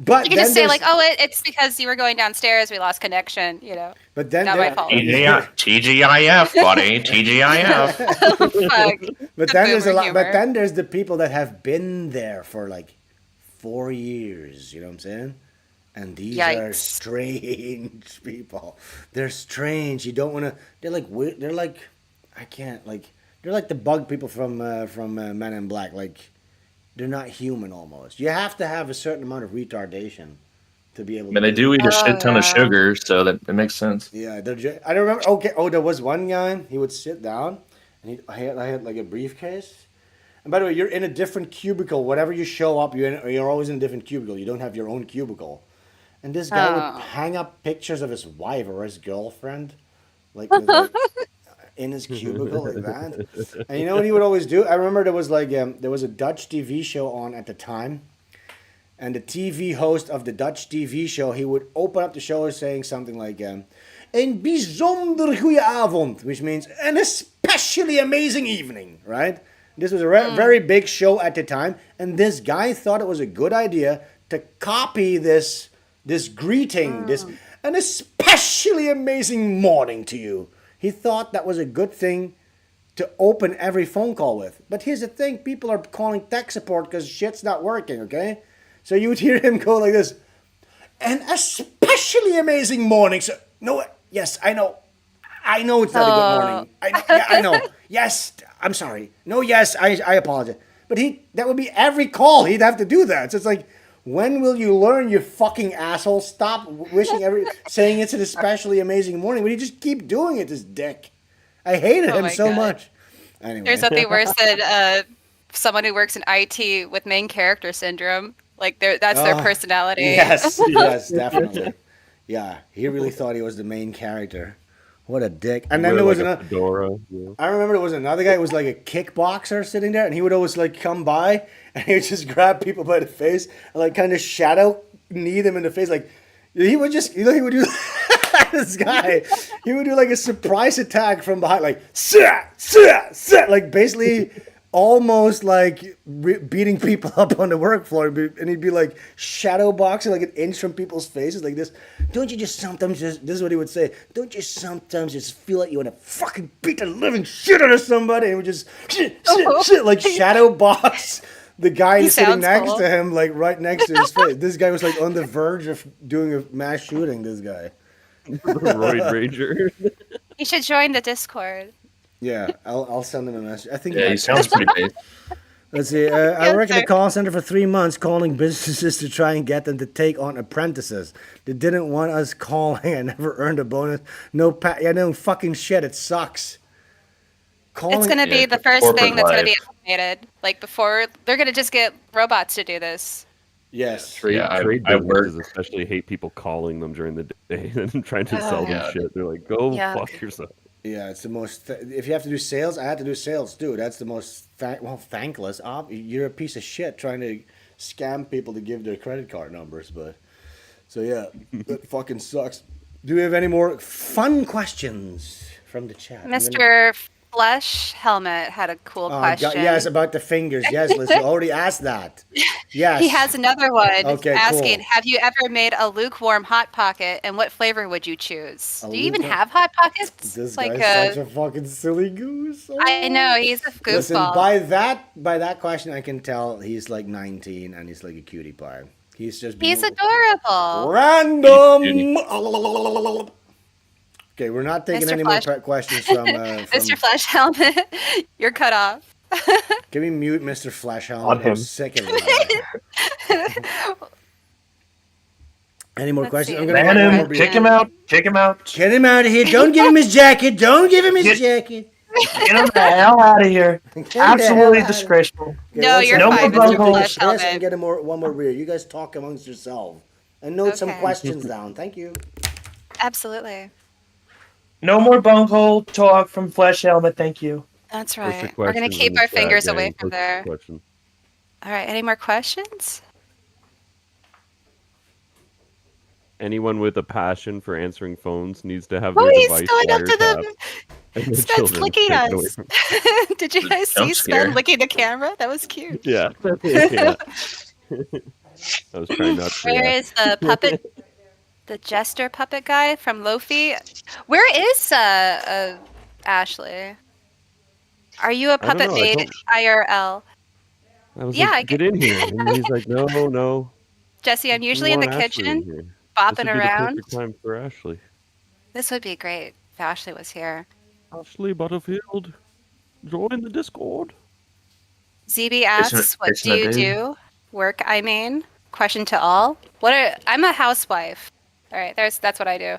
But You can just say like, "Oh, it's because you were going downstairs. We lost connection." You know. But then Not my fault. TGIF, buddy. TGIF. Fuck. But then there's a Boomer lot. humor. But then there's the people that have been there for like 4 years. You know what I'm saying? And these are Yikes. strange people. They're strange. You don't want to. They're like weird. They're like I can't like. They're like the bug people from Men in Black. Like they're not human almost. You have to have a certain amount of retardation to be able. I mean, they do eat a shit ton of yeah. sugar, so that it makes sense. Yeah, I don't remember. Okay, there was one guy. He would sit down, and I had like a briefcase. And by the way, you're in a different cubicle. Whenever you show up, you're always in a different cubicle. You don't have your own cubicle. And this guy would hang up pictures of his wife or his girlfriend, like in his cubicle like that. And you know what he would always do? I remember there was a Dutch TV show on at the time. And the TV host of the Dutch TV show, he would open up the show saying something like, een bijzonder goede avond, which means an especially amazing evening, right? This was a very big show at the time, and this guy thought it was a good idea to copy this greeting, this an especially amazing morning to you. He thought that was a good thing to open every phone call with. But here's the thing, people are calling tech support because shit's not working, okay? So you would hear him go like this, an especially amazing morning. So, no, yes, I know it's not a good morning. I know. Yes, I'm sorry. No, yes, I apologize. But that would be every call. He'd have to do that. So it's like, when will you learn, you fucking asshole? Stop saying it's an especially amazing morning. Will you just keep doing it, this dick? I hated him so much. Anyway. There's nothing worse than someone who works in IT with main character syndrome. Like that's their personality. Yes, definitely. Yeah, he really thought he was the main character. What a dick. And then there was another. I remember there was another guy who was like a kickboxer sitting there, and he would always like come by and he would just grab people by the face and like kind of shadow knee them in the face. Like he would just, he would do this guy. He would do like a surprise attack from behind, like like basically almost like beating people up on the work floor, and he'd be like shadow boxing like an inch from people's faces like this. Don't you just sometimes this is what he would say, don't you sometimes just feel like you want to fucking beat the living shit out of somebody? And he would just shit like shadow box the guy sitting next to him, like right next to his face. This guy was like on the verge of doing a mass shooting, this guy. Roid Rager. You should join the Discord. Yeah, I'll send him a message. I think. Yeah, he sounds pretty big. Let's see. I worked in a call center for 3 months, calling businesses to try and get them to take on apprentices. They didn't want us calling. I never earned a bonus. No fucking shit. It sucks. It's going to be the first thing that's going to be automated. Like before, they're going to just get robots to do this. Yes. Trade businesses especially hate people calling them during the day and trying to sell them shit. They're like, go fuck yourself. Yeah, it's the most. If you have to do sales, I had to do sales too. That's the most thankless. You're a piece of shit trying to scam people to give their credit card numbers. But so yeah, that fucking sucks. Do we have any more fun questions from the chat? Mr. Flesh Helmet had a cool question. Yes, about the fingers. Yes, Liz, you already asked that. Yes. He has another one asking, cool. Have you ever made a lukewarm Hot Pocket, and what flavor would you choose? Do you even have Hot Pockets? This guy's such a fucking silly goose. Oh. I know, he's a goofball. Listen, by that question, I can tell he's like 19 and he's like a cutie pie. He's adorable. Random. Okay, we're not taking any more questions from Mr. Flesh Helmet. You're cut off. Can we mute Mr. Flesh Helmet? I'm sick of it. Any more questions? I'm gonna ban him. Kick him out. Kick him out. Get him out of here. Don't give him his jacket. Don't give him his jacket. Get him the hell out of here. Absolutely disgraceful. Okay, no, you're fine, Mr. Flesh Helmet. And get one more beer. You guys talk amongst yourselves and note some questions down. Thank you. Absolutely. No more bunghole talk from Flesh Helmet, thank you. That's right. We're going to keep our fingers away from there. All right, any more questions? Anyone with a passion for answering phones needs to have their device he's going up to wiretapped. Spen's licking us. Did you guys see Spen licking the camera? That was cute. Yeah. I was trying not to. Where is the puppet? The jester puppet guy from Lofi. Where is Ashley? Are you a puppet made IRL? I was like, get in here. And he's like, no. Jesse, I'm usually in the kitchen, bopping around. This would be the perfect time for Ashley. This would be great if Ashley was here. Ashley Butterfield, join the Discord. ZB asks, what do you do? Work, I mean. Question to all. I'm a housewife. All right, that's what I do.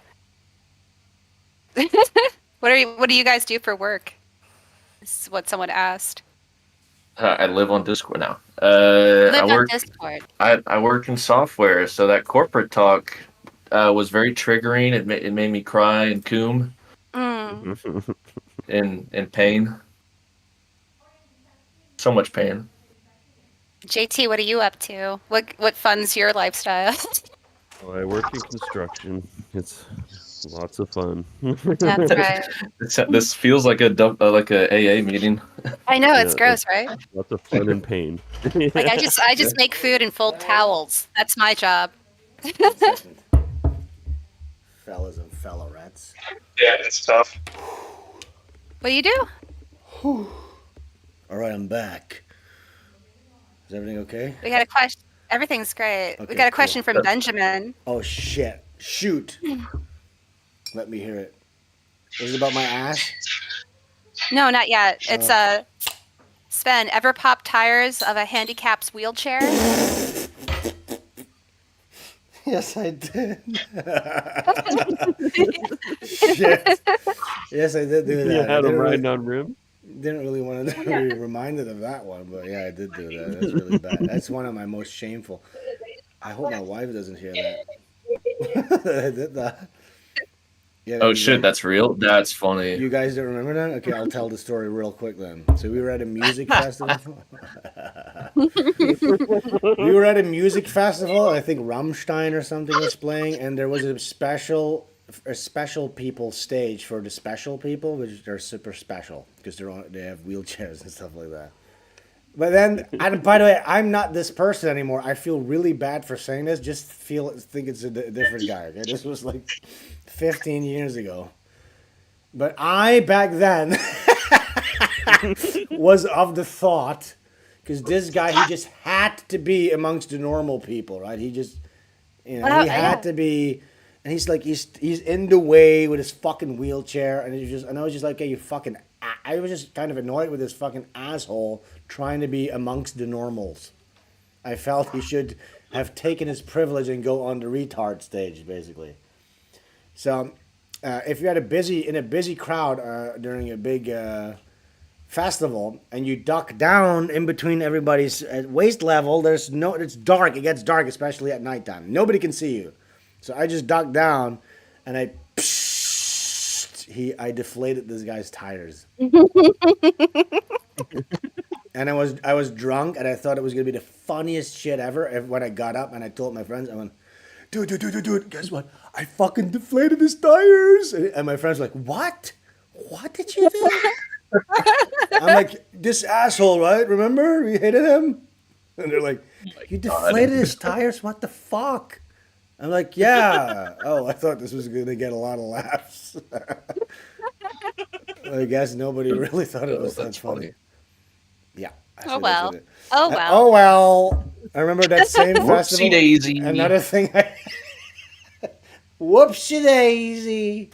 What do you guys do for work? This is what someone asked. I live on Discord now. On Discord. I work in software, so that corporate talk was very triggering. It made me cry and coom. In pain. So much pain. JT, what are you up to? What funds your lifestyle? Well, I work in construction. It's Lots of fun. That's right. This feels like a AA meeting. I know, it's Yeah, gross, right? Lots of fun and pain. Like I just make food and fold towels. That's my job. Fellas and fellarettes. Yeah, it's tough. What do you do? All right, I'm back. Is everything okay? We got a question. Everything's great. Okay, We got a cool. question from Benjamin. Oh shit! Shoot. Let me hear it. Is it about my ass? No, not yet. It's Sven, ever pop tires of a handicap's wheelchair? Yes, I did. Shit. Yes, I did do that. You I had him didn't riding really, on rim. didn't really want to be reminded of that one, but yeah, I did do that. That's really bad. That's one of my most shameful. I hope my wife doesn't hear that. I did that. Yeah, Oh you shit, guys- that's real. That's funny. You guys don't remember that? Okay, I'll tell the story real quick then. So we were at a music festival. We were at a music festival. I think Rammstein or something was playing, and there was a special people stage for the special people, which are super special because they have wheelchairs and stuff like that. But then, and by the way, I'm not this person anymore. I feel really bad for saying this. Just think it's a different guy. Okay, this was like 15 years ago. But I back then was of the thought, because this guy, he just had to be amongst the normal people, right? He just, he had to be, and he's like, he's in the way with his fucking wheelchair, and I was just like, hey, you fucking, I was just kind of annoyed with this fucking asshole trying to be amongst the normals. I felt he should have taken his privilege and go on the retard stage, basically. So, if you're in a busy crowd during a big festival and you duck down in between everybody's waist level, it's dark. It gets dark, especially at nighttime. Nobody can see you. So I just ducked down and I deflated this guy's tires. And I was drunk and I thought it was gonna be the funniest shit ever. When I got up and I told my friends, I went, dude, guess what? I fucking deflated his tires. And my friends were like, what? What did you do? I'm like, this asshole, right? Remember? We hated him? And they're like, you deflated his tires? What the fuck? I'm like, yeah. Oh, I thought this was going to get a lot of laughs. I guess nobody really thought it was that funny. Yeah. Oh well. Oh well. I remember that same festival. Whoopsie daisy. Another thing. Whoopsie daisy.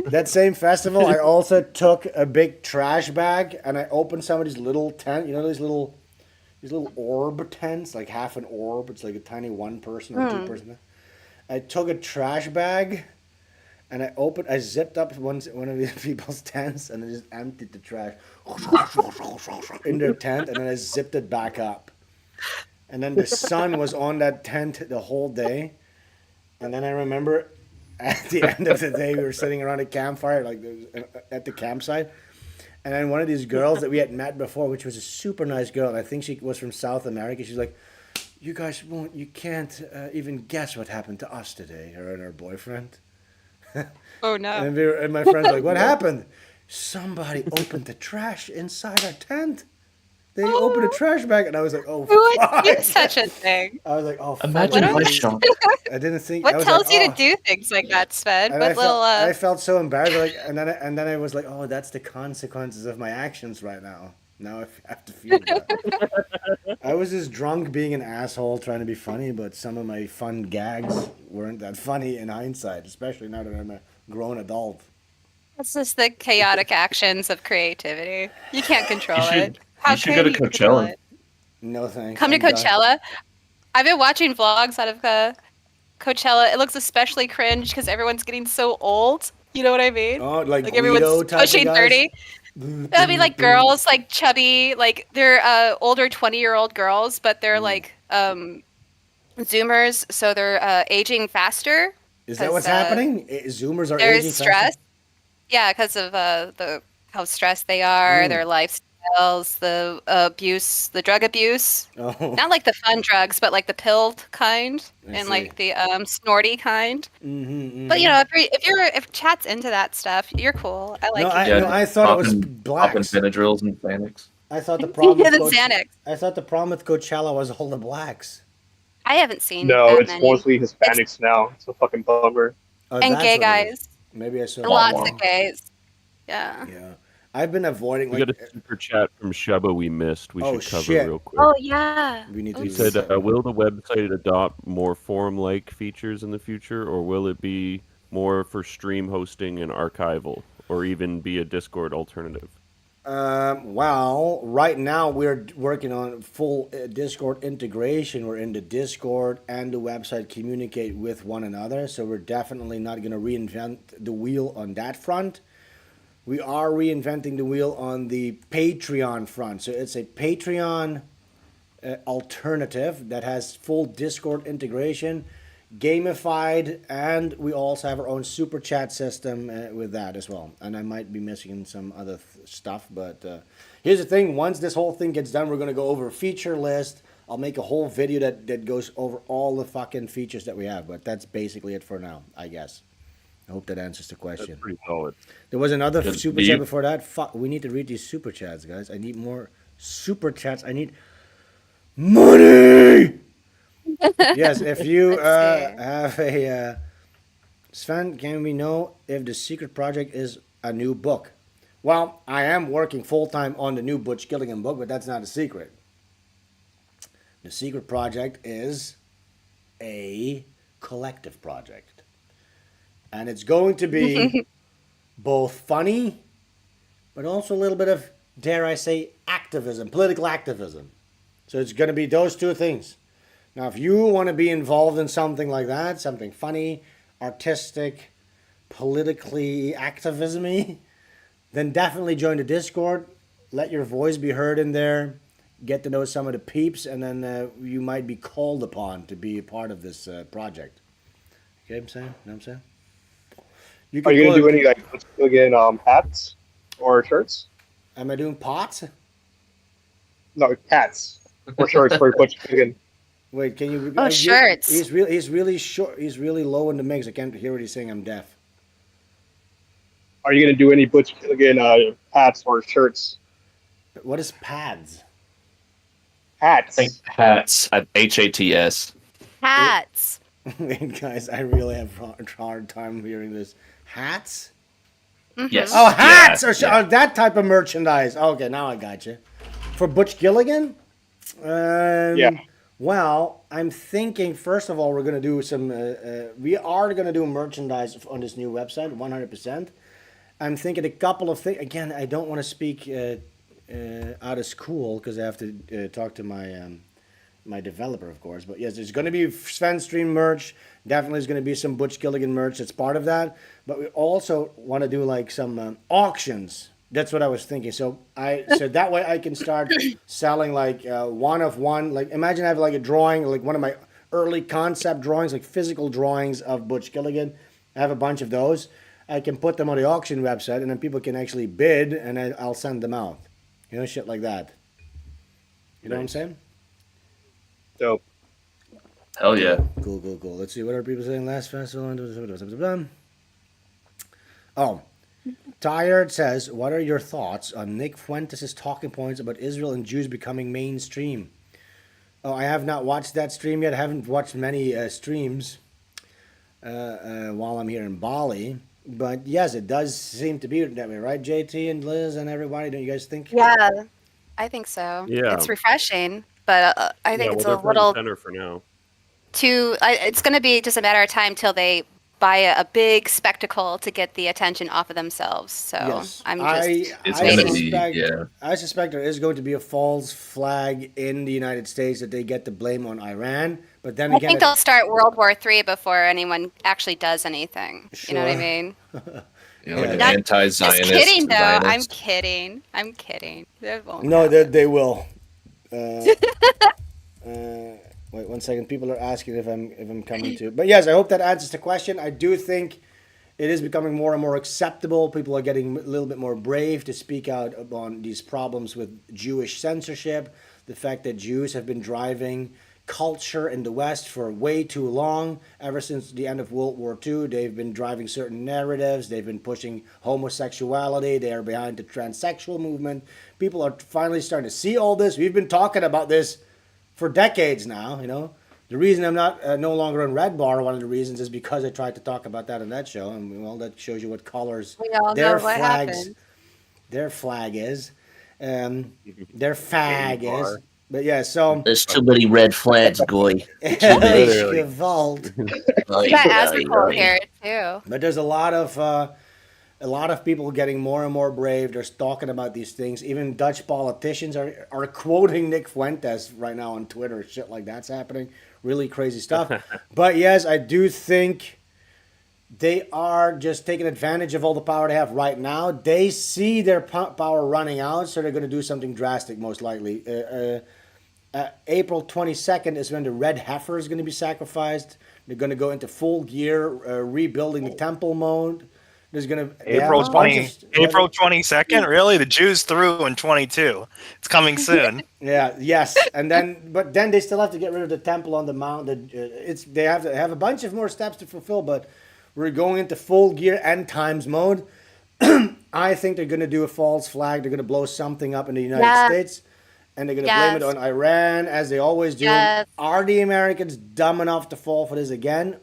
That same festival, I also took a big trash bag and I opened somebody's little tent. You know these little orb tents, like half an orb. It's like a tiny 1 person or 2 person. I took a trash bag and I zipped up one of these people's tents and I just emptied the trash in their tent and then I zipped it back up. And then the sun was on that tent the whole day. And then I remember at the end of the day, we were sitting around a campfire, like at the campsite. And then one of these girls that we had met before, which was a super nice girl, and I think she was from South America, she's like, you can't even guess what happened to us today, her and her boyfriend. Oh, no. And my friend's like, what happened? Somebody opened the trash inside our tent. They opened a trash bag, and I was like, "Oh, who fuck!" would do such a thing? I was like, "Oh, fuck." Imagine my shock. I didn't think. What I was tells like, you "Oh." to do things like that, Sven? And What little? I felt so embarrassed, like, and then I was like, "Oh, that's the consequences of my actions right now. Now I have to feel that." I was just drunk, being an asshole, trying to be funny, but some of my fun gags weren't that funny in hindsight, especially now that I'm a grown adult. It's just the chaotic actions of creativity. You can't control it. You should go to control Coachella. it? No thanks. Come to I'm done. Coachella. I've been watching vlogs out of Coachella. It looks especially cringe because everyone's getting so old. You know what I mean? Oh, like Guido everyone's type of pushing guys? 30. I mean, like girls, like chubby, like they're older 20-year-old girls, but they're like Zoomers, so they're aging faster. Is that what's happening? Zoomers are There's aging stress. faster? Yeah, because of how stressed they are, their pedophiles, the abuse, the drug abuse. Oh, Not like the fun drugs, but like the pilled kind I and see. like the snorty kind. Mm-hmm, But if chat's into that stuff, you're cool. I like it. Yeah, no, I thought it was popping blacks. Benadryls and Xanax. I thought the problem. Yeah, with the Xanax. I thought the problem with Coachella was all the blacks. I haven't seen No, that it's many. mostly Hispanics now. It's a fucking bummer. Oh, And that's gay what it is. guys. Maybe I saw. Lots wow. of gays. Yeah. Yeah, I've been avoiding. We Like, got a super chat from Shubba we missed. We Oh, should cover shit. real quick. Oh yeah. we need to. He read said, that. "Will the website adopt more forum-like features in the future, or will it be more for stream hosting and archival, or even be a Discord alternative?" Well, right now we're working on full Discord integration. We're in the Discord and the website communicate with one another, so we're definitely not going to reinvent the wheel on that front. We are reinventing the wheel on the Patreon front. So it's a Patreon alternative that has full Discord integration, gamified, and we also have our own super chat system with that as well. And I might be missing some other stuff, but here's the thing. Once this whole thing gets done, we're going to go over a feature list. I'll make a whole video that goes over all the fucking features that we have, but that's basically it for now, I guess. I hope that answers the question. That's pretty solid. There was another Good. super Do chat you- before that. Fuck, we need to read these super chats, guys. I need more super chats. I need money. Yes, if you Let's see. have a Sven, can we know if the secret project is a new book? Well, I am working full time on the new Butch Killigan book, but that's not a secret. The secret project is a collective project, and it's going to be both funny, but also a little bit of, dare I say, activism, political activism. So it's going to be those two things. Now, if you want to be involved in something like that, something funny, artistic, politically activism-y, then definitely join the Discord. Let your voice be heard in there. Get to know some of the peeps, and then you might be called upon to be a part of this project. Okay, what I'm saying? Know what I'm saying? You Are you call gonna do it- any like again hats or shirts? Am I doing pots? No, hats or shirts for Butch Killigan. Wait, can you? Oh, shirts. He's really short. He's really low in the mix. I can't hear what he's saying. I'm deaf. Are you gonna do any Butch Killigan hats or shirts? What is pads? Hats. I think hats at HATS. Hats. Wait, guys, I really have a hard time hearing this. Hats? Yes. Oh, hats! Yeah, Or that type of merchandise. Okay, now I got you. For Butch Killigan? Yeah. Well, I'm thinking, first of all, we're going to do some... we are going to do merchandise on this new website, 100%. I'm thinking a couple of things. Again, I don't want to speak out of school because I have to talk to my developer, of course. But yes, there's going to be SVENSTREAM merch. Definitely, there's going to be some Butch Killigan merch. That's part of that. But we also want to do like some auctions. That's what I was thinking. So that way I can start selling like one of one. Like imagine I have like a drawing, like one of my early concept drawings, like physical drawings of Butch Killigan. I have a bunch of those. I can put them on the auction website, and then people can actually bid, and I'll send them out. You know, shit like that. You know what I'm saying? Dope. Hell yeah. Cool. Let's see, what are people saying last festival? Oh, Tired says, what are your thoughts on Nick Fuentes' talking points about Israel and Jews becoming mainstream? Oh, I have not watched that stream yet. I haven't watched many streams while I'm here in Bali. But yes, it does seem to be that way, right, JT and Liz and everybody? Don't you guys think? Yeah, I think so. Yeah. It's refreshing, but I think it's they're a front and little center for now. it's going to be just a matter of time till they buy a big spectacle to get the attention off of themselves. So Yes. I'm just It's I gonna be, suspect, yeah. I suspect there is going to be a false flag in the United States that they get the blame on Iran. But then I again, think they'll start World War III before anyone actually does anything. You know what I Sure. Like mean? an Not- anti-Zionist. Just kidding, though. I'm Zionist. kidding. I'm kidding. It won't no, happen. they will. Wait 1 second. People are asking if I'm coming to. But yes, I hope that answers the question. I do think it is becoming more and more acceptable. People are getting a little bit more brave to speak out on these problems with Jewish censorship, the fact that Jews have been driving culture in the West for way too long. Ever since the end of World War II, they've been driving certain narratives. They've been pushing homosexuality. They are behind the transsexual movement. People are finally starting to see all this. We've been talking about this for decades now, you know. The reason I'm not no longer on Red Bar, one of the reasons is because I tried to talk about that on that show. And, well, that shows you what colors We all their know what happened. their flag is. Their fag is. But yeah, so There's too many red flags, Goy. Gewalt. We got Asrical here too. But there's a lot of people getting more and more brave. They're talking about these things. Even Dutch politicians are quoting Nick Fuentes right now on Twitter. Shit like that's happening. Really crazy stuff. But yes, I do think they are just taking advantage of all the power they have right now. They see their power running out, so they're going to do something drastic, most likely. April 22nd is when the red heifer is going to be sacrificed. They're going to go into full gear, rebuilding the temple mode. There's going to April 22nd. Really, the Jews threw in 22. It's coming soon. Yes, and then they still have to get rid of the temple on the mount. They have to have a bunch of more steps to fulfill, but we're going into full gear end times mode. I think they're going to do a false flag. They're going to blow something up in the United States. And they're going to blame it on Iran, as they always do. Yes. Are the Americans dumb enough to fall for this again?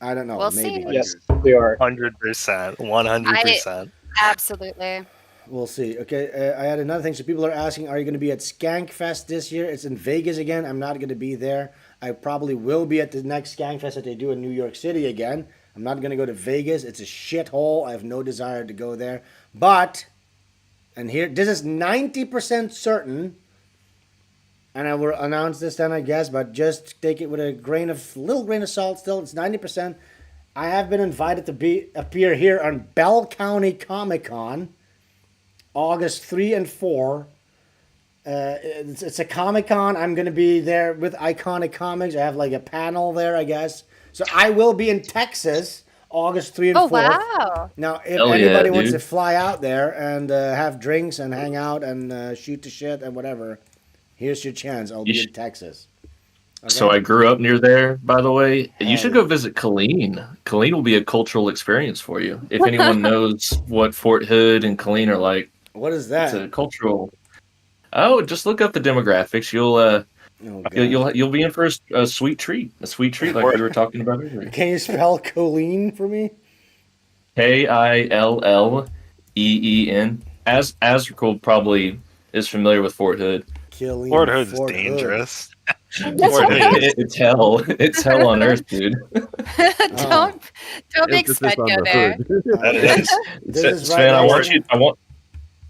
I don't know. We'll maybe. see. Yes, they are. 100%. 100%. Absolutely. We'll see. Okay, I had another thing. So people are asking, are you going to be at Skankfest this year? It's in Vegas again. I'm not going to be there. I probably will be at the next Skankfest that they do in New York City again. I'm not going to go to Vegas. It's a shithole. I have no desire to go there. But, and here, this is 90% certain. And I will announce this then, I guess, but just take it with a little grain of salt still. It's 90%. I have been invited to appear here on Bell County Comic Con, August 3 and 4. It's a Comic Con. I'm going to be there with Iconic Comics. I have like a panel there, I guess. So I will be in Texas, August 3 and 4. Oh, wow. Now, if anybody wants to fly out there and have drinks and hang out and shoot the shit and whatever, here's your chance. I'll be in Texas. Okay? So I grew up near there, by the way. You should go visit Killeen. Killeen will be a cultural experience for you. If anyone knows what Fort Hood and Killeen are like. What is that? It's a cultural... Oh, just look up the demographics. You'll be in for a sweet treat. A sweet treat like we were talking about earlier. Can you spell Killeen for me? Killleen. As Asrical probably is familiar with Fort Hood. Killeen. Fort Hood's dangerous. It's hell. It's hell on earth, dude. Don't make Sven go there. Sven,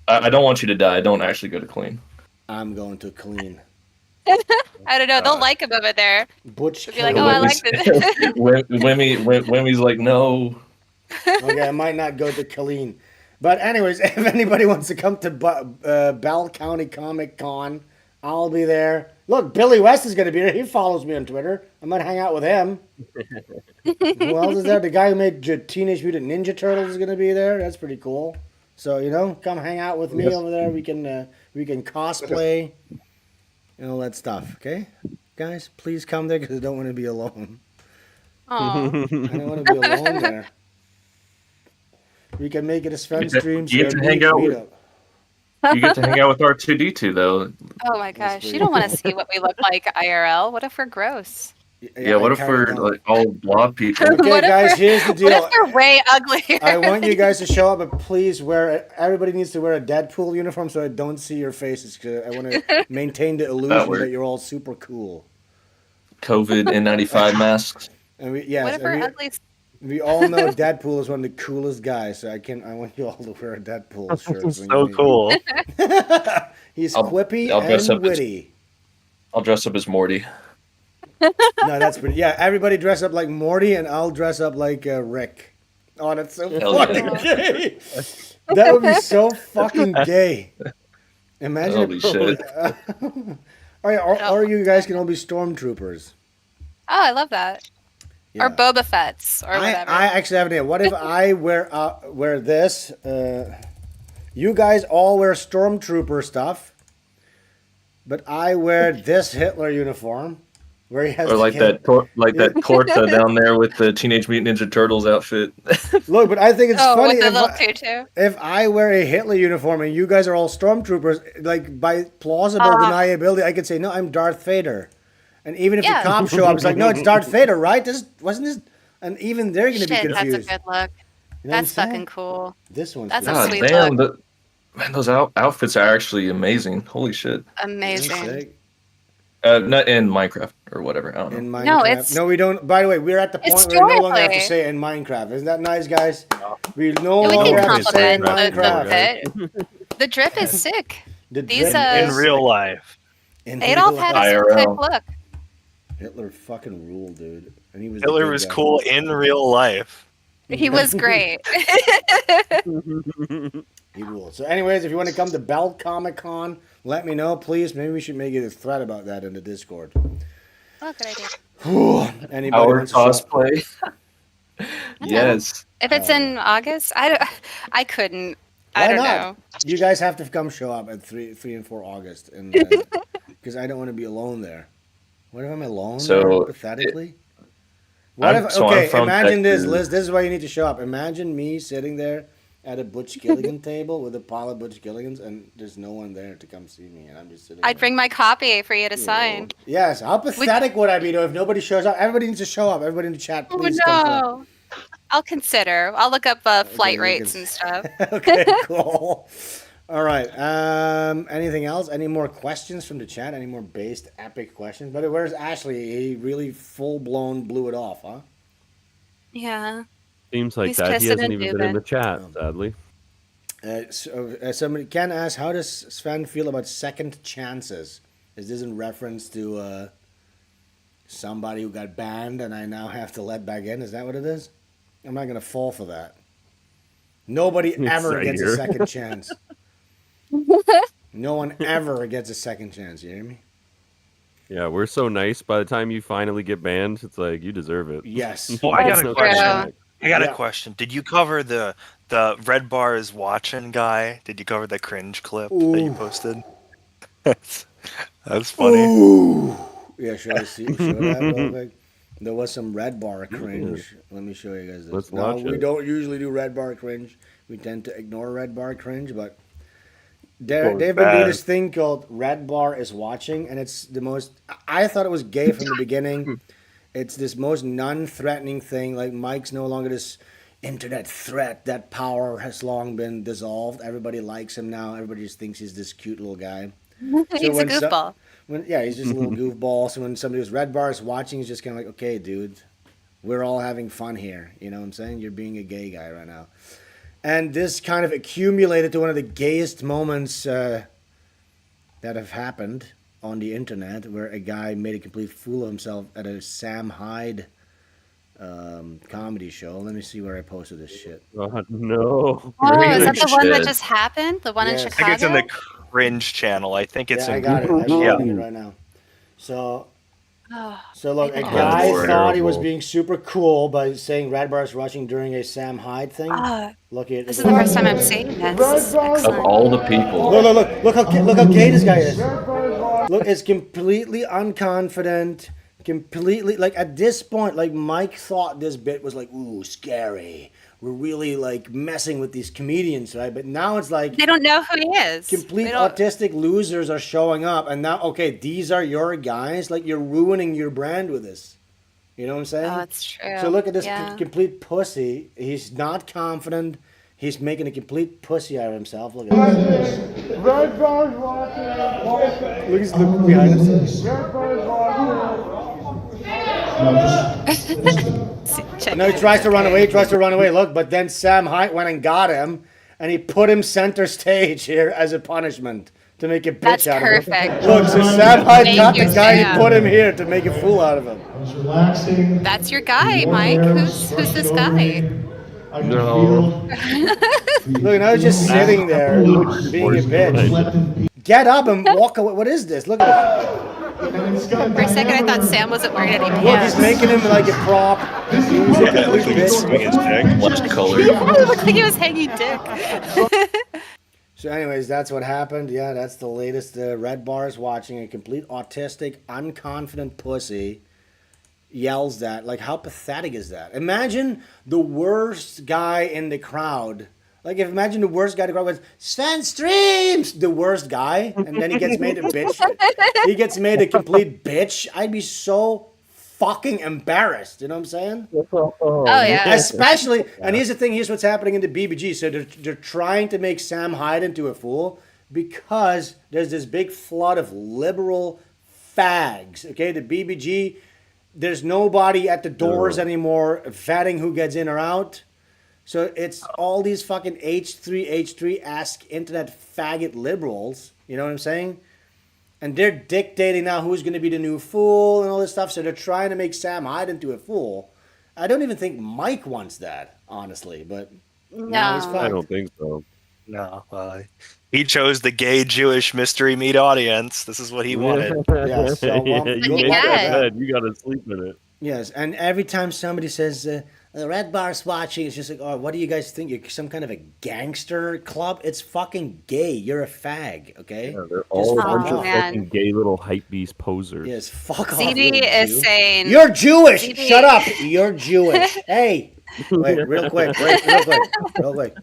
I don't want you to die. Don't actually go to Killeen. I'm going to Killeen. I don't know. They'll like him over there. Butch They'll be like, oh, I like this. Wemmy's like, no. Okay, I might not go to Killeen. But anyways, if anybody wants to come to Bell County Comic Con, I'll be there. Look, Billy West is going to be there. He follows me on Twitter. I might hang out with him. Who else is there? The guy who made Teenage Mutant Ninja Turtles is going to be there. That's pretty cool. So, come hang out with me over there. We can cosplay and all that stuff. Okay? Guys, please come there because I don't want to be alone. Aww. I don't want to be alone there. We can make it a SVENSTREAMS. You get to hang out with R2D2 though. Oh my gosh, you don't want to see what we look like IRL. What if we're gross? Yeah, what if we're like all blob people? Okay, guys, here's the deal. What if they're way uglier? I want you guys to show up, but please everybody needs to wear a Deadpool uniform so I don't see your faces. Cause I want to maintain the illusion that you're all super cool. COVID N95 masks. And what if we're ugly? We all know Deadpool is one of the coolest guys, so I want you all to wear a Deadpool shirt. So cool. He's quippy and witty. I'll dress up as Morty. No, that's pretty. Yeah, everybody dress up like Morty, and I'll dress up like Rick. Oh, that's so fucking gay. That would be so fucking gay. Imagine. Holy shit. Or you guys can all be stormtroopers. Oh, I love that. Or Boba Fett's, or whatever. I actually have an idea. What if I wear this? You guys all wear stormtrooper stuff, but I wear this Hitler uniform, where he has. Or like that Torta down there with the Teenage Mutant Ninja Turtles outfit. Look, but I think it's funny with the little tutu. if I wear a Hitler uniform and you guys are all stormtroopers. Like by plausible deniability, I could say no, I'm Darth Vader, and even if the cops show up, it's like no, it's Darth Vader, right? Wasn't this? And even they're going to be confused. That's a good look. You know that's fucking cool. This one's that's cool. a sweet look. Man, those outfits are actually amazing. Holy shit. Amazing. Not in Minecraft or whatever. I don't know. In Minecraft. No, we don't. By the way, we're at the point where we no longer have to say in Minecraft. Isn't that nice, guys? We no longer have to say in Minecraft. The drip is sick. These in real life. Adolf had a sick look. Hitler fucking ruled, dude. And Hitler was cool in real life. He was great. He ruled. So anyways, if you want to come to Bell Comic Con, let me know, please. Maybe we should make it a thread about that in the Discord. Oh, good idea. Anybody Our wants cosplay. Yes. If it's in August, I couldn't. Why I don't not? know. You guys have to come show up at 3 and 4 August, and because I don't want to be alone there. What if I'm alone? So pathetically. Imagine this, Liz. This is why you need to show up. Imagine me sitting there at a Butch Killigan table with a pile of Butch Killigans, and there's no one there to come see me, and I'm just sitting. I'd bring my copy for you to sign. Yes. How pathetic would I be though if nobody shows up? Everybody needs to show up. Everybody in the chat, please. Oh no. I'll consider. I'll look up flight rates and stuff. Okay, cool. All right. Anything else? Any more questions from the chat? Any more based epic questions? But where's Ashley? He really full blown blew it off, huh? Yeah. Seems like that. He hasn't even been in the chat, sadly. Somebody can ask, how does Sven feel about second chances? Is this in reference to somebody who got banned and I now have to let back in? Is that what it is? I'm not going to fall for that. Nobody ever gets a second chance. No one ever gets a second chance. You hear me? Yeah, we're so nice. By the time you finally get banned, it's like you deserve it. Yes. Oh, I got a question. A question. Did you cover the Red Bar is watching guy? Did you cover the cringe clip that you posted? That's funny. Ooh. Yeah, should I see? Should I have real quick? There was some Red Bar cringe. Let me show you guys this. We don't usually do Red Bar cringe. We tend to ignore Red Bar cringe, but they've been doing this thing called Red Bar is watching, and it's the most. I thought it was gay from the beginning. It's this most non-threatening thing. Like Mike's no longer this internet threat. That power has long been dissolved. Everybody likes him now. Everybody just thinks he's this cute little guy. He's a goofball. He's just a little goofball. So when somebody who's Red Bar is watching, he's just kind of like, okay, dude, we're all having fun here. You know what I'm saying? You're being a gay guy right now. And this kind of accumulated to one of the gayest moments that have happened on the internet, where a guy made a complete fool of himself at a Sam Hyde comedy show. Let me see where I posted this shit. Oh, no. Oh, is that the one that just happened? The one in Chicago? I think it's in the cringe channel. I think it's in. I got it. I'm showing it right now. So look, a guy thought he was being super cool by saying Red Bar is rushing during a Sam Hyde thing. Look at this is the first time I'm seeing this. Of all the people. Look how gay this guy is. Look, it's completely unconfident. Completely, like, at this point, like, Mike thought this bit was like, ooh, scary. We're really, like, messing with these comedians, right? But now it's like... They don't know who he is. Complete autistic losers are showing up. And now, okay, these are your guys. Like, you're ruining your brand with this. You know what I'm saying? Oh, that's true. So look at this complete pussy. He's not confident. He's making a complete pussy out of himself. Look at this. Red Bar's walking. Look behind us. Red Bar's walking. No, he tries to run away. Look, but then Sam Hyde went and got him, and he put him center stage here as a punishment to make a bitch out of him. That's perfect. Look, so Sam Hyde got the guy and he put him here to make a fool out of him. That's your guy, Mike. Who's this guy? No. Look, and I was just sitting there being a bitch. Get up and walk away. What is this? Look at it. For a second, I thought Sam wasn't wearing any Look, pants. he's making him like a prop. He's a complete bitch. Left color. He looked like he was hanging dick. So, anyways, that's what happened. Yeah, that's the latest. Red Bar's watching a complete autistic, unconfident pussy yells that. Like, how pathetic is that? Imagine the worst guy in the crowd. Like, imagine the worst guy in the crowd was SVENSTREAMS, the worst guy, and then he gets made a bitch. He gets made a complete bitch. I'd be so fucking embarrassed. You know what I'm saying? Oh yeah. Especially, and here's the thing. Here's what's happening in the BBG. So they're trying to make Sam Hyde into a fool because there's this big flood of liberal fags. Okay, the BBG. There's nobody at the doors anymore vetting who gets in or out. So it's all these fucking H3-esque internet faggot liberals. You know what I'm saying? And they're dictating now who's going to be the new fool and all this stuff. So they're trying to make Sam Hyde into a fool. I don't even think Mike wants that, honestly. But No. he's I don't think so. No, he chose the gay Jewish mystery meat audience. This is what he wanted. Yeah, so, You make that bed, you gotta sleep in it. Yes, and every time somebody says the Red Bar's watching, it's just like, oh, what do you guys think? You're some kind of a gangster club? It's fucking gay. You're a fag, okay? Yeah, they're all a bunch of man. fucking gay little hype beast posers. Yes, fuck off. ZB little is Jew. saying You're Jewish. ZB. Shut up. You're Jewish. Hey, wait, real quick. Real quick.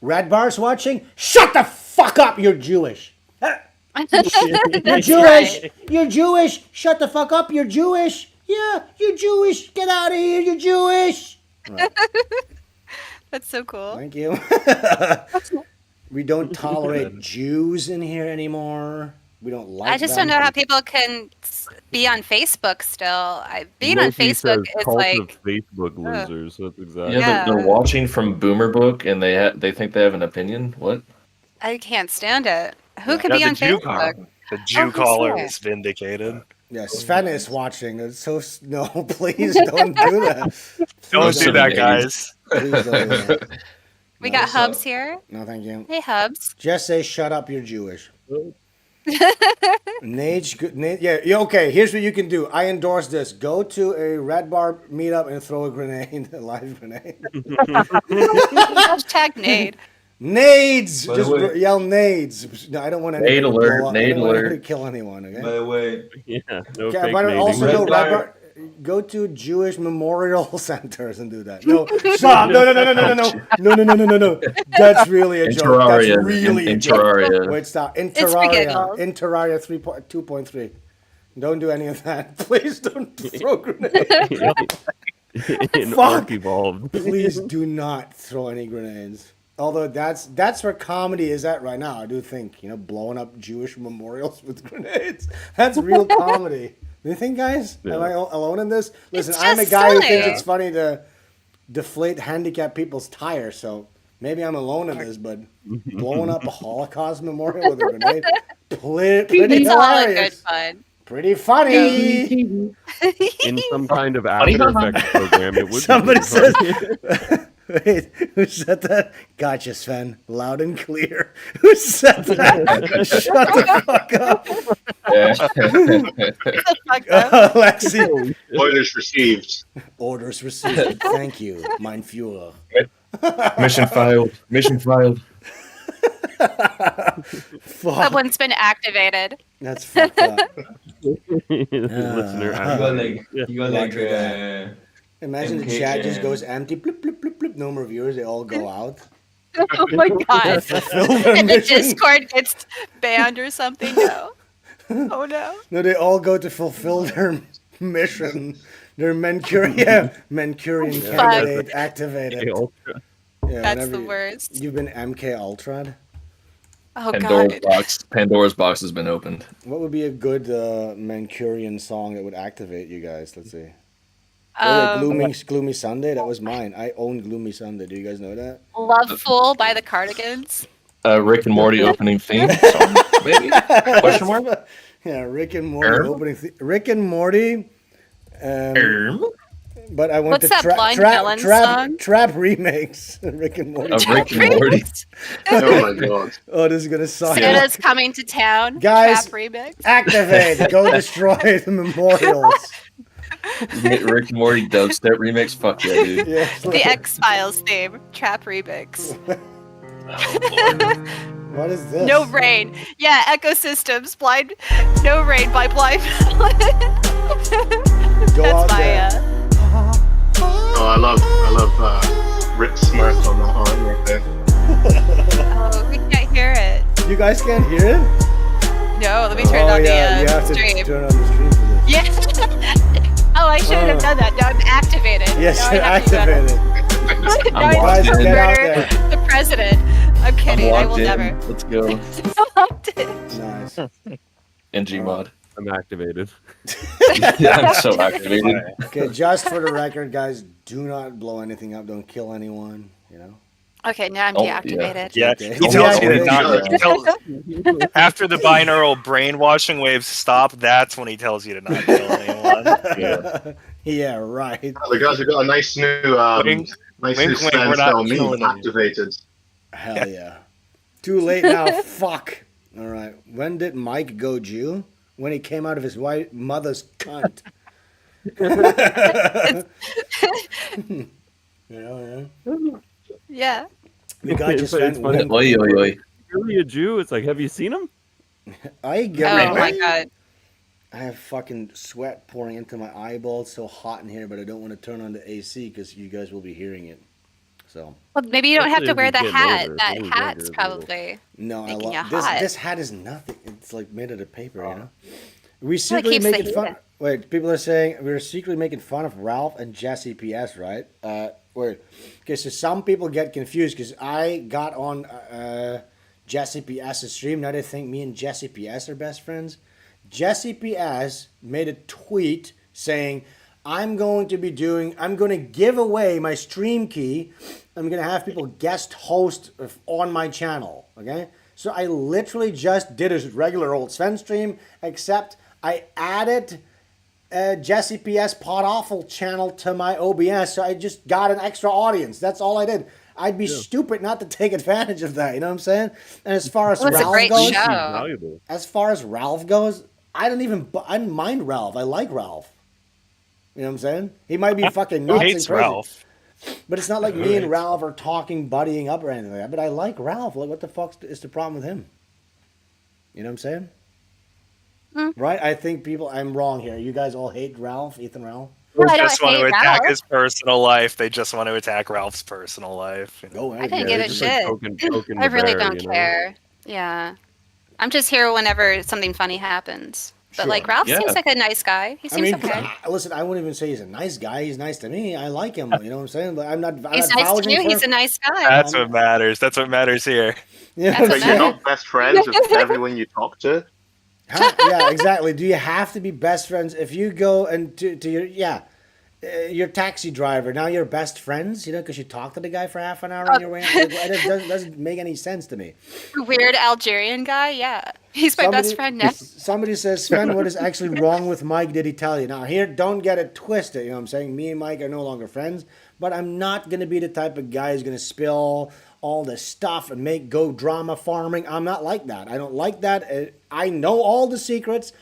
Red Bar's watching. Shut the fuck up. You're Jewish. You're Jewish. You're Jewish. Shut the fuck up. You're Jewish. Yeah, you're Jewish. Get out of here. You're Jewish. Right. That's so cool. Thank you. We don't tolerate Jews in here anymore. We don't like I just them. don't know how people can be on Facebook still. Being on Loki Facebook says is cult like of Facebook losers. That's exactly. Yeah, they're watching from Boomer Book and they think they have an opinion. What? I can't stand it. Who could Yeah, be the on Jew Facebook? caller. The Jew who's caller that? is vindicated. Yeah, Sven is watching. It's so no, please don't do that. Don't Please do that, guys. Please don't do that. We got Hubs here. No, thank you. Hey, Hubs. Just say shut up. You're Jewish. Nage, yeah, okay. Here's what you can do. I endorse this. Go to a Red Bar meetup and throw a grenade, a live grenade. Hashtag Nade. Nades! By the Just way- yell nades. No, I don't want Nade anyone alert, to blow up. I nade don't want alert. anyone to kill anyone, okay? By the way, Yeah, no Okay, fake but nading. also Red no, Bar- go to Jewish memorial centers and do that. No, stop! No. That's really a In joke. That's Terraria, really in a joke. Terraria. Wait, stop. In It's for Terraria, giggles. in Terraria 2.3. Don't do any of that. Please don't throw grenades. In Fuck. Ark Evolved. Please do not throw any grenades. Although that's where comedy is at right now. I do think, blowing up Jewish memorials with grenades. That's real comedy. Do you think, guys? Yeah. Am I alone in this? Listen, It's I'm a just guy who silly. thinks it's funny to deflate handicapped people's tires, so maybe I'm alone in this, but blowing up a Holocaust memorial with a grenade, pretty It's all in good hilarious. fun. Pretty funny. In some kind of After Effects program, it would Somebody be says, wait, who said that? Gotcha, Sven. Loud and clear. Who said that? Shut the fuck up. Alexi. Orders received. Orders received. Thank you, mein Führer. Mission failed. Mission failed. Fuck. Someone's been activated. That's fucked up. Listener you got like Imagine the chat just goes empty. Bloop, bloop, bloop, bloop. No more viewers. They all go out. Oh my god. Fulfill their And the mission. Discord gets banned or something. No. Oh no. No, they all go to fulfill their mission. Their Mancurian candidate activated. Yeah, That's whenever the worst. You've been MK Ultra'd. Oh Pandora's god. Pandora's box has been opened. What would be a good Mancurian song that would activate you guys? Let's see. Gloomy Sunday. That was mine. I own Gloomy Sunday. Do you guys know that? Loveful by the Cardigans. Rick and Morty opening theme song, maybe? Question mark? Yeah, Rick and Morty opening. Rick and Morty. But I want What's the that Blind Melon song? trap remix. Rick and Morty. Of Rick and Morty. Oh my god. Oh, this is gonna suck. Santa's coming to town. Guys, Trap remix. activate. Go destroy the memorials. Rick and Morty dubstep remix. Fuck yeah, dude. Yeah. The X-Files theme. Trap remix. What is this? No Rain. Yeah, Ecosystems. Blind. No Rain by Blind Melon. Go out That's my. there. Oh, I love Rick's smirk on the arm right there. Oh, we can't hear it. You guys can't hear it? No, let me turn on you the have to stream. turn on the stream for this. Yeah. Oh, I shouldn't have done that. Now I'm activated. Yes, Now I you're have to do activated. Now I Guys, have to get out murder there. the president. I'm kidding. I will logged in. never. Let's go. Nice. NG mod. I'm activated. Yeah, I'm so activated. Okay, just for the record, guys, do not blow anything up. Don't kill anyone. You know. Okay, now I'm Oh, yeah. deactivated. Yeah, Okay. he tells you to Yeah, not. He tells, after the binaural brainwashing waves stop, that's when he tells you to not kill anyone. Yeah, right. The guys have got a nice new, Wink, nice wink, new wink, we're not standstill killing meme them. activated. Hell yeah. Too late now. Fuck. All right. When did Mike go Jew? When he came out of his white mother's cunt. Yeah. Yeah. The guy just It's went. funny. Oi, oi, oi. Really a Jew? It's like, have you seen him? I get Oh my god. I have fucking sweat pouring into my eyeballs. So hot in here, but I don't want to turn on the AC because you guys will be hearing it. So Well, maybe you don't have to Especially wear as the we get hat. older, That it's only hat's younger, probably. no, I Making love you this. hot. This hat is nothing. It's like made out of paper, you know. We secretly keeps the making heat fun. in. Wait, people are saying we're secretly making fun of Ralph and Jesse PS, right? Wait. Okay, so some people get confused because I got on Jesse PS's stream. Now they think me and Jesse PS are best friends. Jesse PS made a tweet saying, I'm going to give away my stream key. I'm going to have people guest host on my channel. Okay? So I literally just did a regular old Sven stream, except I added Jesse PS Pod Awful channel to my OBS. So I just got an extra audience. That's all I did. I'd be stupid not to take advantage of that. You know what I'm saying? And as far as Well, it's a Ralph great goes, show. as far as Ralph goes, I don't mind Ralph. I like Ralph. You know what I'm saying? He might be fucking Who nuts hates and crazy. Ralph? But it's not like me and Ralph are talking, buddying up or anything like that. But I like Ralph. Like, what the fuck is the problem with him? You know what I'm saying? Right? I think I'm wrong here. You guys all hate Ralph, Ethan Ralph? Well, I They don't just want to hate attack Ralph. his personal life. They just want to attack Ralph's personal life. Oh, I didn't give they're a just, like, shit. poking I the really bear, don't you know? care. Yeah. I'm just here whenever something funny happens. But Sure. like Ralph Yeah. seems like a nice guy. He I seems mean, okay. listen, I wouldn't even say he's a nice guy. He's nice to me. I like him. You know what I'm saying? But I'm not. He's not nice to vouching you. for He's a him. nice guy. That's what matters. That's what matters here. Yeah, That's So what you're matters. not best friends with everyone you talk to? Huh? Yeah, exactly. Do you have to be best friends if you go and to your taxi driver? Now you're best friends, you know, because you talk to the guy for half an hour on your way. It doesn't make any sense to me. Weird Algerian guy. Yeah. He's my best friend now. Somebody says, Sven, what is actually wrong with Mike? Did he tell you? Now, here, don't get it twisted. You know what I'm saying? Me and Mike are no longer friends, but I'm not going to be the type of guy who's going to spill all the stuff and go drama farming. I'm not like that. I don't like that. I know all the secrets,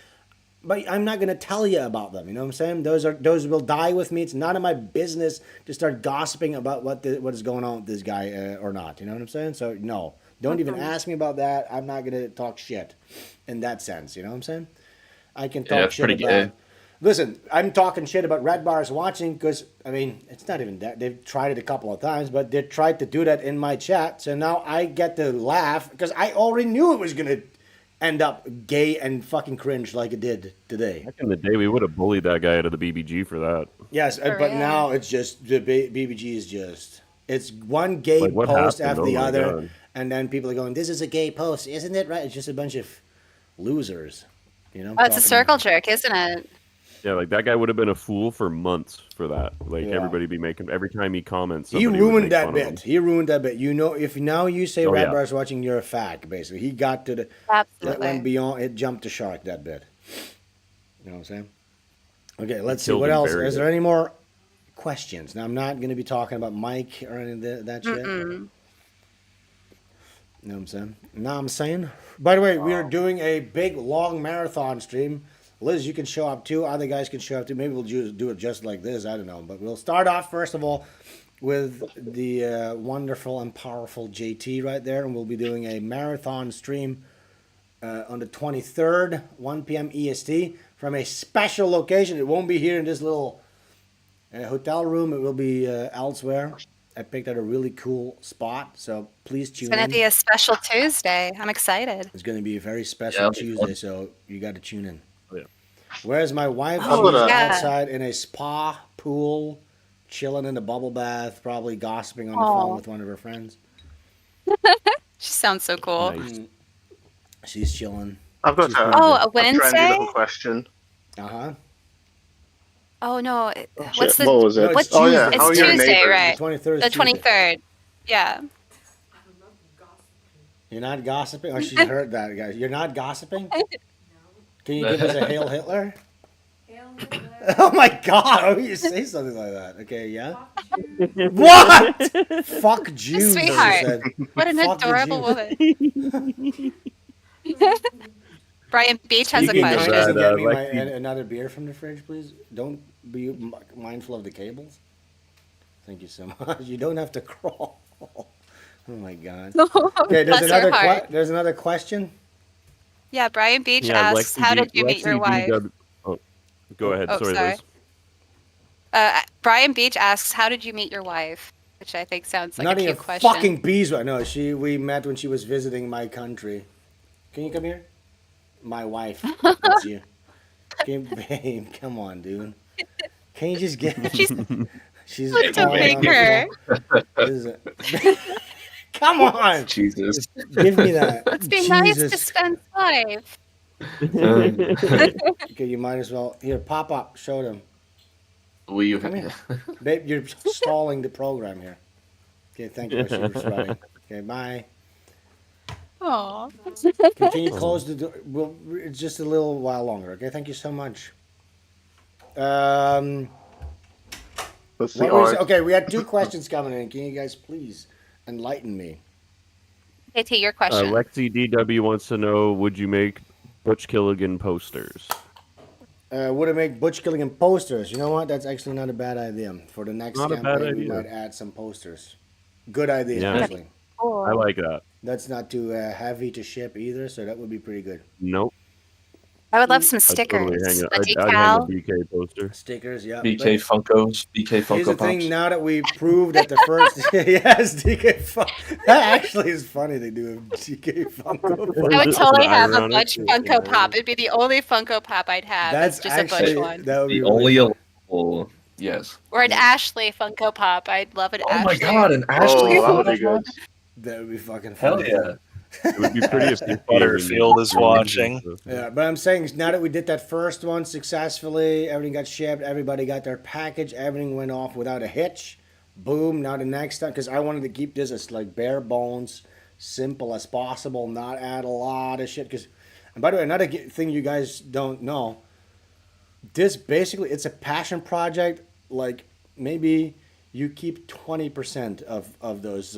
but I'm not going to tell you about them. You know what I'm saying? Those will die with me. It's none of my business to start gossiping about what is going on with this guy or not. You know what I'm saying? So, no. Don't even ask me about that. I'm not going to talk shit in that sense. You know what I'm saying? I can talk shit pretty about... good. Listen, I'm talking shit about Red Bars watching because, I mean, it's not even that. They've tried it a couple of times, but they tried to do that in my chat. So now I get to laugh because I already knew it was going to end up gay and fucking cringe like it did today. Back in the day, we would have bullied that guy out of the BBG for that. Yes, but real. now it's just, the BBG is just, it's one gay Like, what post happened? after Oh the my other. God. And then people are going, this is a gay post, isn't it? Right? It's just a bunch of losers. You know? Oh, it's a talking- circle jerk, isn't it? Yeah, like that guy would have been a fool for months for that. Like Yeah. everybody be making every time he comments. He somebody would ruined make that fun of him. bit. He ruined that bit. You know, if now you say Oh, Red yeah. Bar's watching, you're a fag, basically. He got to the, that Absolutely. went beyond, it jumped the shark, that bit. You know what I'm saying? Okay, let's see. killed What and else? buried Is it. there any more questions. Now, I'm not going to be talking about Mike or any of that shit. Mm-mm. Know what I'm saying? Know what I'm saying? By the way, we are doing a big, long marathon stream. Liz, you can show up too. Other guys can show up too. Maybe we'll do it just like this. I don't know. But we'll start off, first of all, with the wonderful and powerful JT right there. And we'll be doing a marathon stream on the 23rd, 1 p.m. EST, from a special location. It won't be here in this little hotel room. It will be elsewhere. I picked out a really cool spot, so please tune in. It's going to be a special Tuesday. I'm excited. It's going to be a very special Tuesday, so you got to tune in. Oh, yeah. Whereas my wife, she's outside in a spa pool, chilling in the bubble bath, probably gossiping on the phone with one of her friends. She sounds so cool. Nice. She's chilling. I've got a Wednesday? trendy little question. Uh-huh. Oh no! What's the? What was it? What's oh yeah, it's how are your Tuesday, neighbors? right? The 23rd. The 23rd. Yeah. You're not gossiping? Oh, she heard that, guys. You're not gossiping? Can you give us a Hail Hitler? Hail Hitler. Oh my God! Oh, you say something like that? Okay, yeah. What? Fuck Jews. Sweetheart. What an Fuck the adorable Jews. woman. Brian Beach has a Speaking of question. that, get me Lexi- another beer from the fridge, please. Don't be mindful of the cables. Thank you so much. You don't have to crawl. Oh my God. Okay, there's another question. Yeah, Brian Beach Yeah, asks, "How did you meet your wife?" Oh, go ahead. Oh, sorry, sorry. Liz. Brian Beach asks, "How did you meet your wife?" Which I think sounds like None a of your cute question. fucking bees. No, we met when she was visiting my country. Can you come here? My wife. That's you. Babe, come on, dude. Can you just get? She's Don't make her. Come on. Jesus. Give me that. Let's be nice to Jesus. Sven's wife. Okay, you might as well. Here, pop up. Show them. Come here. Babe, you're stalling the program here. Okay, thank you. She was running. Okay, bye. Aww. Can you close the door? Well, it's just a little while longer. Okay, thank you so much. Okay, we had two questions coming in. Can you guys please enlighten me? KT, your question. Lexi DW wants to know: would you make Butch Killigan posters? Would it make Butch Killigan posters? You know what? That's actually not a bad idea. For the next Not a bad campaign, we idea. might add some posters. Good idea, Yeah. actually. I like that. That's not too heavy to ship either, so that would be pretty good. Nope. I would love some I'd stickers. totally hang A I'd hang a decal. BK poster. Stickers, yeah. BK Funkos, BK Funko Here's the Pops. thing, now that we proved that the first... yes, DK Funko. That actually is funny they do a DK Funko Pop. I would totally have a Ironic. Butch Funko Pop. It'd be the only Funko Pop I'd have. That's It's just actually... a Butch one. That would be The really only fun. allowable, yes. Or an Ashley Funko Pop. I'd love an Oh Ashley. my God, an Ashley Oh, that would be Funko good. Pop? That would be fucking Hell funny. yeah. It would be pretty if you Butterfield is watching. Yeah, but I'm saying now that we did that first one successfully, everything got shipped, everybody got their package, everything went off without a hitch. Boom. Now the next time, because I wanted to keep this as like bare bones, simple as possible, not add a lot of shit. Because, and by the way, another thing you guys don't know, this basically it's a passion project. Like maybe you keep 20% of those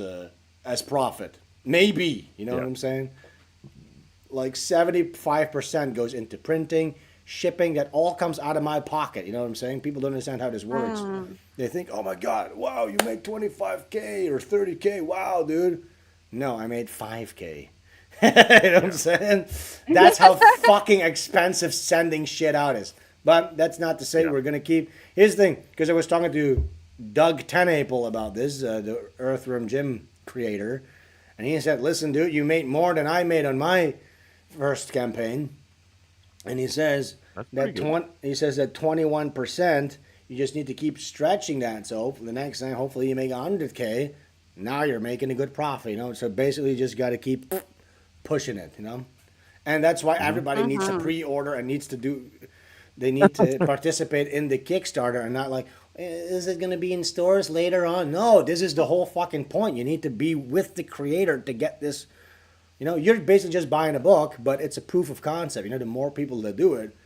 as profit. Maybe, you know what I'm saying? Like 75% goes into printing, shipping, that all comes out of my pocket. You know what I'm saying? People don't understand how this works. They think, oh my God, wow, you make 25K or 30K. Wow, dude. No, I made 5K. You know what I'm saying? That's how fucking expensive sending shit out is. But that's not to say we're going to keep. Here's the thing, because I was talking to Doug Tenaple about this, the Earthworm Jim creator. And he said, listen, dude, you made more than I made on my first campaign. And he says that 21%, you just need to keep stretching that. So for the next time, hopefully you make 100K. Now you're making a good profit, you know. So basically you just got to keep pushing it, you know. And that's why everybody needs to pre-order and they need to participate in the Kickstarter and not like, is it going to be in stores later on? No, this is the whole fucking point. You need to be with the creator to get this. You know, you're basically just buying a book, but it's a proof of concept. You know, the more people that do it,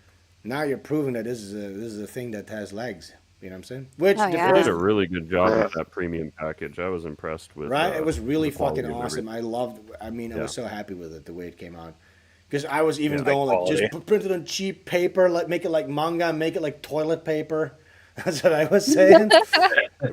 now you're proving that this is a thing that has legs. You know what I'm saying? Which Oh, the yeah. They first, did a really good job with that premium package. I was impressed with. right? It was really the quality fucking of awesome. everything. I loved. I mean, I Yeah. was so happy with it the way it came out. Because I was even Yeah, going like quality. just print it on cheap paper, like make it like manga, make it like toilet paper. That's what I was saying.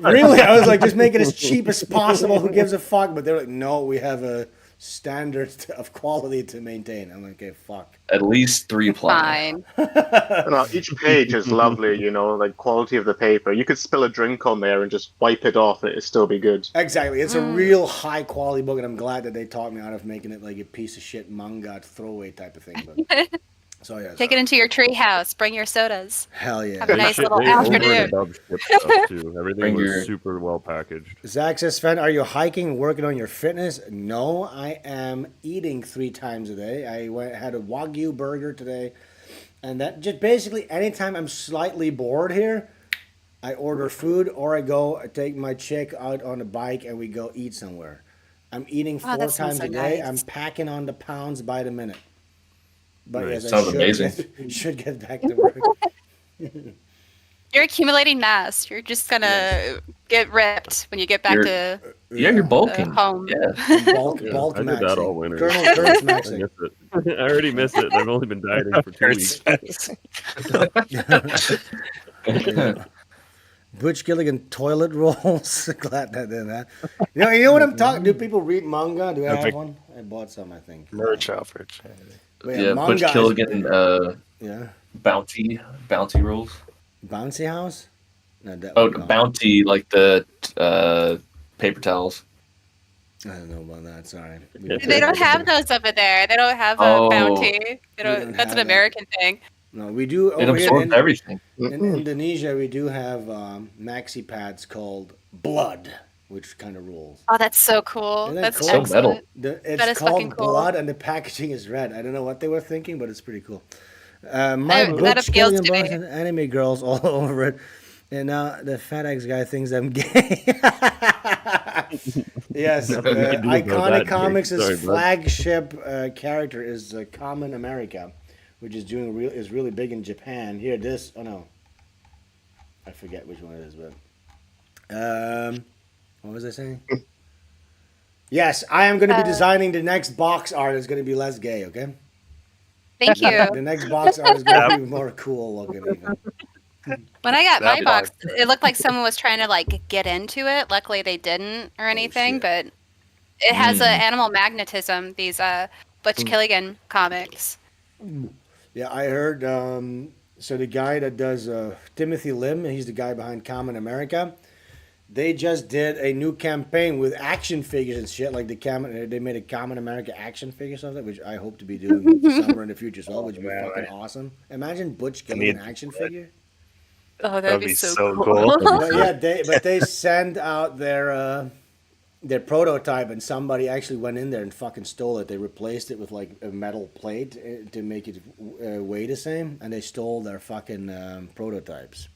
Really, I was like, just make it as cheap as possible. Who gives a fuck? But they're like, no, we have a standard of quality to maintain. I'm like, okay, fuck. At least 3 ply. Fine. Each page is lovely, like quality of the paper. You could spill a drink on there and just wipe it off, it'd still be good. Exactly. It's a real high quality book, and I'm glad that they taught me out of making it like a piece of shit manga throwaway type of thing. But so yeah, Take it into your tree house. Bring your sodas. hell yeah. Have a nice little They over and afternoon. above shipped stuff too. Everything Bring was your- super well packaged. Zach says, Sven, are you hiking, working on your fitness? No, I am eating 3 times a day. I had a Wagyu burger today. And that just basically anytime I'm slightly bored here, I order food or I take my chick out on a bike and we go eat somewhere. I'm eating 4 that sounds times so a day. nice. I'm packing on the pounds by the minute. But Nice. yes, Sounds I amazing. should get back to work. You're accumulating mass. You're just gonna get ripped when you get back to Yeah, you're bulking. home. Yeah. Bulk Yeah, bulk I did that all maxing. winter. Colonel Kurt's I maxing. miss it. I already miss it. I've only been dieting for 2 weeks. Butch Killigan toilet rolls. Glad that did that. You know what I'm talking. Do people read manga? Do I have one? I bought some, I think. Merch, Alfred. But Yeah, manga Butch is Killigan big. Yeah. bounty rolls. Bouncy house. No, that Oh, one gone. bounty like the paper towels. I don't know about that. Sorry. They don't have those over there. They don't have a Oh. bounty. They don't don't. That's have an that. American thing. No, we do It over here absorbs in, everything. in Indonesia. We do have maxi pads called Blood, which kind of rules. Oh, that's so cool. Isn't that That's cool? So excellent. metal. It's That is fucking called cool. Blood, and the packaging is red. I don't know what they were thinking, but it's pretty cool. My That Butch appeals Killigan to me. box and anime girls all over it. And now the FedEx guy thinks I'm gay. Yes, Nothing we can do about Iconic that, Comics' Jake. Sorry, bud. flagship character is Common America, which is is really big in Japan. Here, oh no, I forget which one it is, but what was I saying? Yes, I am going to be designing the next box art. It's going to be less gay. Okay. Thank you. The next box art is going to be more cool looking. Even. When I got my That'd be box, it looked like someone was trying to like get into it. Luckily, they didn't or anything. shit. But it has animal magnetism. These Butch Killigan comics. Yeah, I heard. So the guy that does Timothy Lim, he's the guy behind Common America. They just did a new campaign with action figures and shit. Like they made a Common America action figure something, which I hope to be doing somewhere in the future as well, which would be fucking awesome. Imagine Butch Killigan action figure. Oh, That'd be so cool. But yeah, they send out their prototype, and somebody actually went in there and fucking stole it. They replaced it with like a metal plate to make it weigh the same, and they stole their fucking prototypes.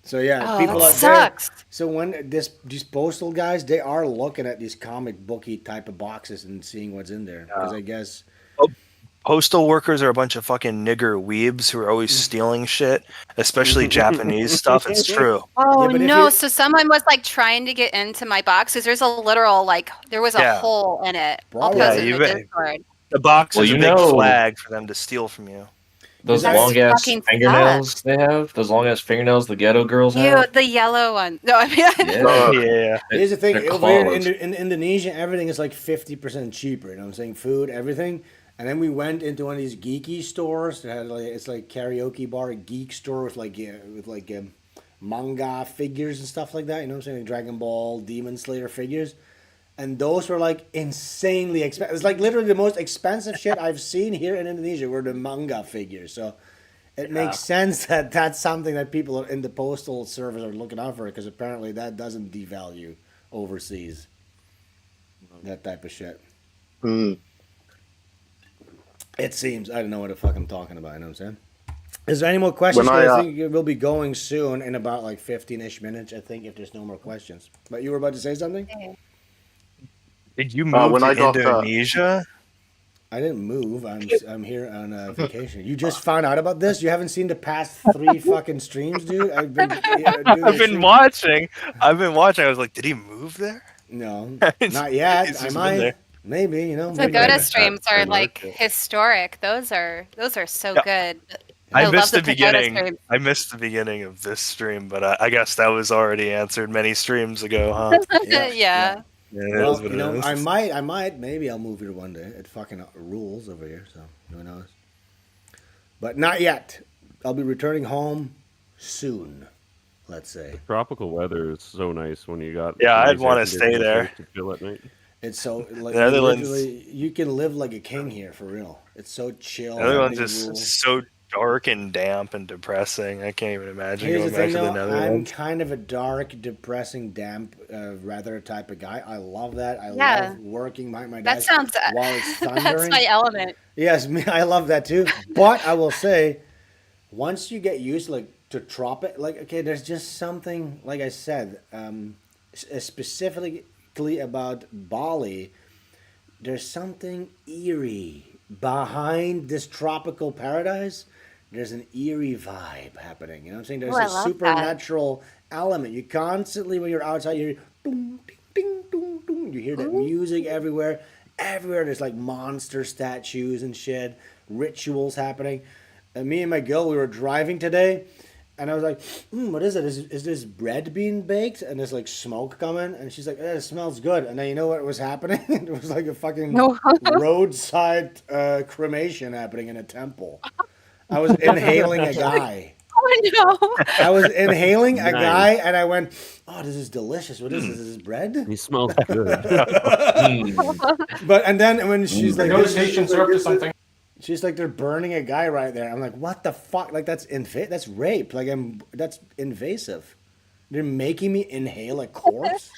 So yeah, Oh, people that out there. sucks. So when these postal guys, they are looking at these comic booky type of boxes and seeing what's in there, because I guess. Postal workers are a bunch of fucking nigger weebs who are always stealing shit, especially Japanese stuff. It's true. Oh but if no! you- So someone was like trying to get into my box because there's a literal there was a Yeah. hole in it. I'll Probably. post Yeah, it you in the bet. Discord. The box Well, is a you big know- flag for them to steal from you. Those That's long ass fucking fingernails they have. Those long ass fingernails the ghetto girls Ew, have. the yellow one. No, I mean, Yeah. Yeah. Here's the thing: They're over here claws. in Indonesia, everything is like 50% cheaper. You know what I'm saying? Food, everything. And then we went into one of these geeky stores that had it's like karaoke bar, a geek store with manga figures and stuff like that. You know what I'm saying? Like Dragon Ball, Demon Slayer figures. And those were like insanely expensive. It's like literally the most expensive shit I've seen here in Indonesia were the manga figures. So it makes sense that that's something that people in the postal service are looking out for, because apparently that doesn't devalue overseas. That type of shit. Mm. It seems. I don't know what the fuck I'm talking about. You know what I'm saying? Is there any more questions? When I I, think we'll be going soon in about like 15-ish minutes, I think, if there's no more questions. But you were about to say something? Did you move when to I got, Indonesia? I didn't move. I'm here on vacation. You just found out about this? You haven't seen the past 3 fucking streams, dude? I've been watching. I've been watching. I was like, did he move there? No, not yet. I might. Maybe, you know. The maybe. Pagoda streams are like historic. Those are so good. I love missed the Pagoda beginning. streams. I missed the beginning of this stream, but I guess that was already answered many streams ago, huh? Yeah. Well, you know, maybe I'll move here one day. It fucking rules over here, so who knows. But not yet. I'll be returning home soon, let's say. Tropical weather is so nice when you got... Yeah, I'd want to stay there. To chill at night. It's so, like, Netherlands, literally, you can live like a king here, for real. It's so chill. Netherlands is so dark and damp and depressing. I can't even imagine Here's going the back thing, to the though, Netherlands. I'm kind of a dark, depressing, damp, rather type of guy. I love that. I Yeah. love working my That desk sounds. while it's thundering. That's my element. Yes, I love that too. But I will say, once you get used to tropic, like, okay, there's just something, like I said, specifically about Bali, there's something eerie behind this tropical paradise. There's an eerie vibe happening. You know what I'm saying? There's I a love supernatural element. You constantly, when you're outside, you hear ding, ding, ding, ding, ding. You hear that music everywhere. Everywhere there's like monster statues and shit, rituals happening. And me and my girl, we were driving today, and I was like, what is it? Is this bread being baked? And there's like smoke coming, and she's like, it smells good. And then you know what was happening? It was like a fucking roadside cremation happening in a temple. I was inhaling a guy. Oh no! I was inhaling a guy, and I went, "Oh, this is delicious. What is this? Is this bread?" He smells good. But and then when she's like, Negotiations are up to something. she's like, "They're burning a guy right there." I'm like, "What the fuck? Like that's that's rape. Like that's invasive. They're making me inhale a corpse."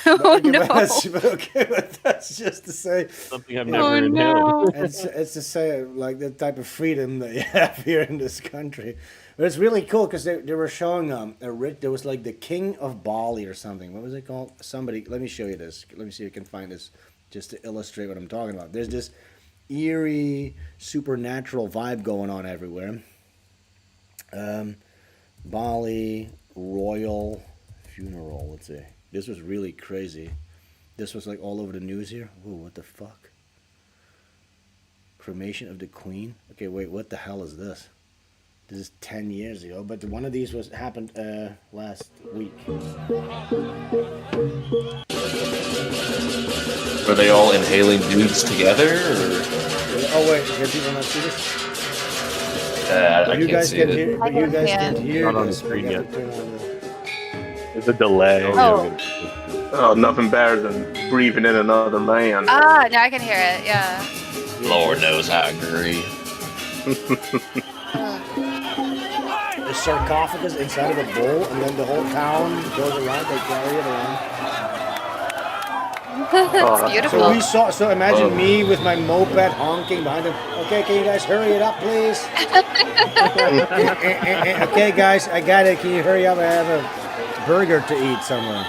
Oh no! But that's just to say Something I've never inhaled. it's to say like the type of freedom that you have here in this country. But it's really cool because they were showing there was like the King of Bali or something. What was it called? Somebody, let me show you this. Let me see if I can find this just to illustrate what I'm talking about. There's this eerie supernatural vibe going on everywhere. Bali royal funeral. Let's see. This was really crazy. This was like all over the news here. Whoa, what the fuck? Cremation of the Queen? Okay, wait, what the hell is this? This is 10 years ago, but one of these happened last week. Were they all inhaling dudes together? Or? Oh wait, can people not see this? I can't see it. You guys can hear Not on the this. screen yet. There's a delay. Oh, nothing better than breathing in another man. Ah, now I can hear it. Yeah. Lord knows I agree. The sarcophagus inside of a bowl, and then the whole town goes around. They carry it around. It's beautiful. So imagine me with my moped honking behind him. Okay, can you guys hurry it up, please? Okay, guys, I got it. Can you hurry up? I have a burger to eat somewhere.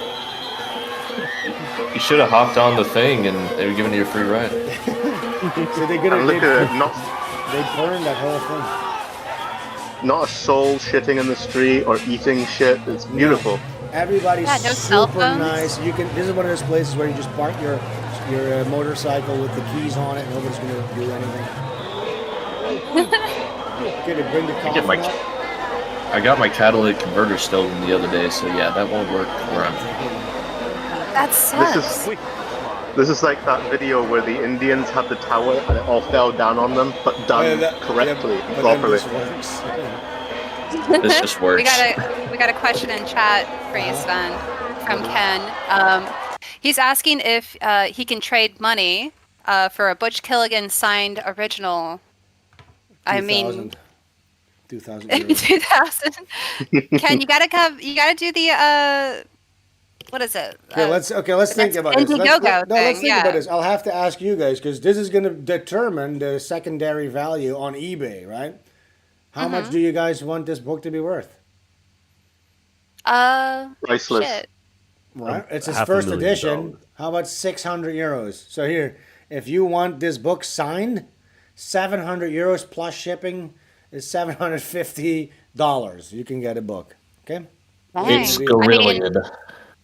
You should have hopped on the thing and they were giving you a free ride. So they And look at it, they burned that whole thing. not a soul shitting in the street or eating shit. It's beautiful. Everybody's Yeah, no cell super phones. nice. This is one of those places where you just park your motorcycle with the keys on it. Nobody's gonna do anything. Okay, they bring the coffee up. I got my catalytic converter stolen the other day, so yeah, that won't work where I'm from. That sucks. This is like that video where the Indians had the tower and it all fell down on them, but done correctly, but properly. then this works. This just works. We got a question in chat for you, Sven, from Ken. He's asking if he can trade money for a Butch Killigan signed original. 2,000 2000. Ken, you gotta do the what is it? Let's think about this. Let's think about this. I'll have to ask you guys because this is going to determine the secondary value on eBay, right? How much do you guys want this book to be worth? Priceless. Shit. Right, it's his first edition. How about 600 euros? So here, if you want this book signed, 700 euros plus shipping is $750. You can get a book. Okay. It's Gorillion.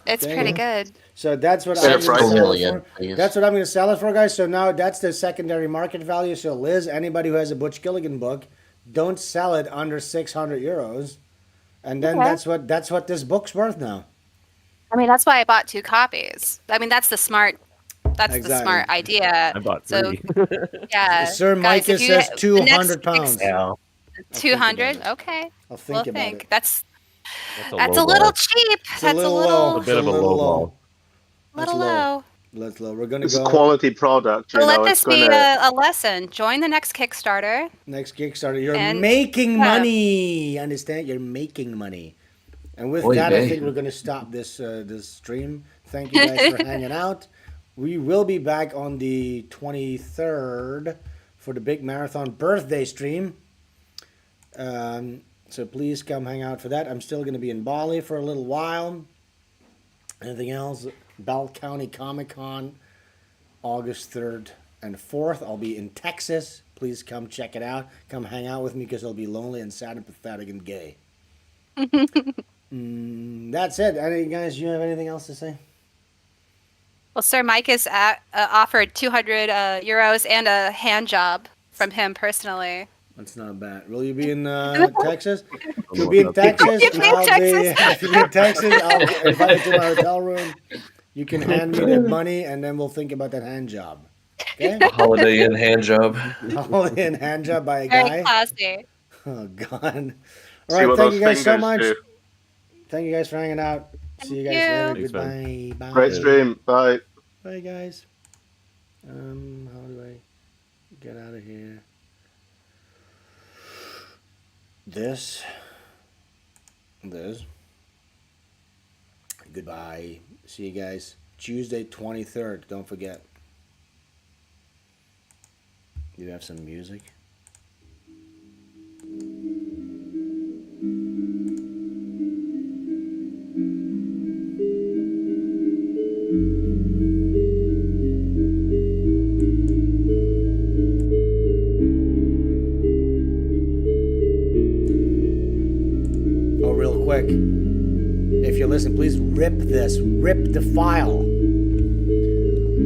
It's pretty good. So that's what Set I'm it going to for sell it $1 for. please. That's what I'm going to sell it for, guys. So now that's the secondary market value. So Liz, anybody who has a Butch Killigan book, don't sell it under 600 euros, and then Okay. that's what this book's worth now. I mean, that's why I bought 2 copies. I mean, that's the smart idea. I bought So, 3. yeah. Sir guys, Micah if you- says the 200 next pounds. Yeah. 200. Okay. I'll think about it. That's That's a low little ball. cheap. It's That's a little low. A bit of a low ball. That's little low. That's low. We're gonna It's go quality product. You But know, let it's this be gonna. a lesson. Join the next Kickstarter. next Kickstarter. You're And- making yeah. money. Understand? You're making money. And with Oy that, I vey. think we're gonna stop this this stream. Thank you guys for hanging out. We will be back on the 23rd for the big marathon birthday stream. So please come hang out for that. I'm still going to be in Bali for a little while. Anything else? Bell County Comic Con, August 3rd and 4th. I'll be in Texas. Please come check it out. Come hang out with me because I'll be lonely and sad and pathetic and gay. That's it. Any guys, you have anything else to say? Well, Sir Mike has offered 200 euros and a hand job from him personally. That's not bad. Will you be in Texas? If you'll be in Texas, If you're in Texas. if you're in Texas, I'll invite you to my hotel room. You can hand me the money, and then we'll think about that hand job. Okay? Holiday Inn hand job. Holiday Inn hand job by a Very guy. classy. Oh God! All See right, what thank those you guys so fingers much. do. Thank you guys for hanging out. See you guys you. later. Thanks, Goodbye. Bye. Great stream. Bye. Bye, guys. How do I get out of here? This. Goodbye. See you guys Tuesday 23rd. Don't forget. You have some music? Oh, real quick. If you listen, please rip this. Rip the file.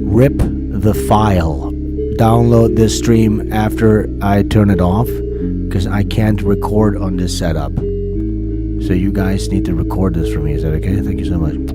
Rip the file. Download this stream after I turn it off because I can't record on this setup. So you guys need to record this for me. Is that okay? Thank you so much.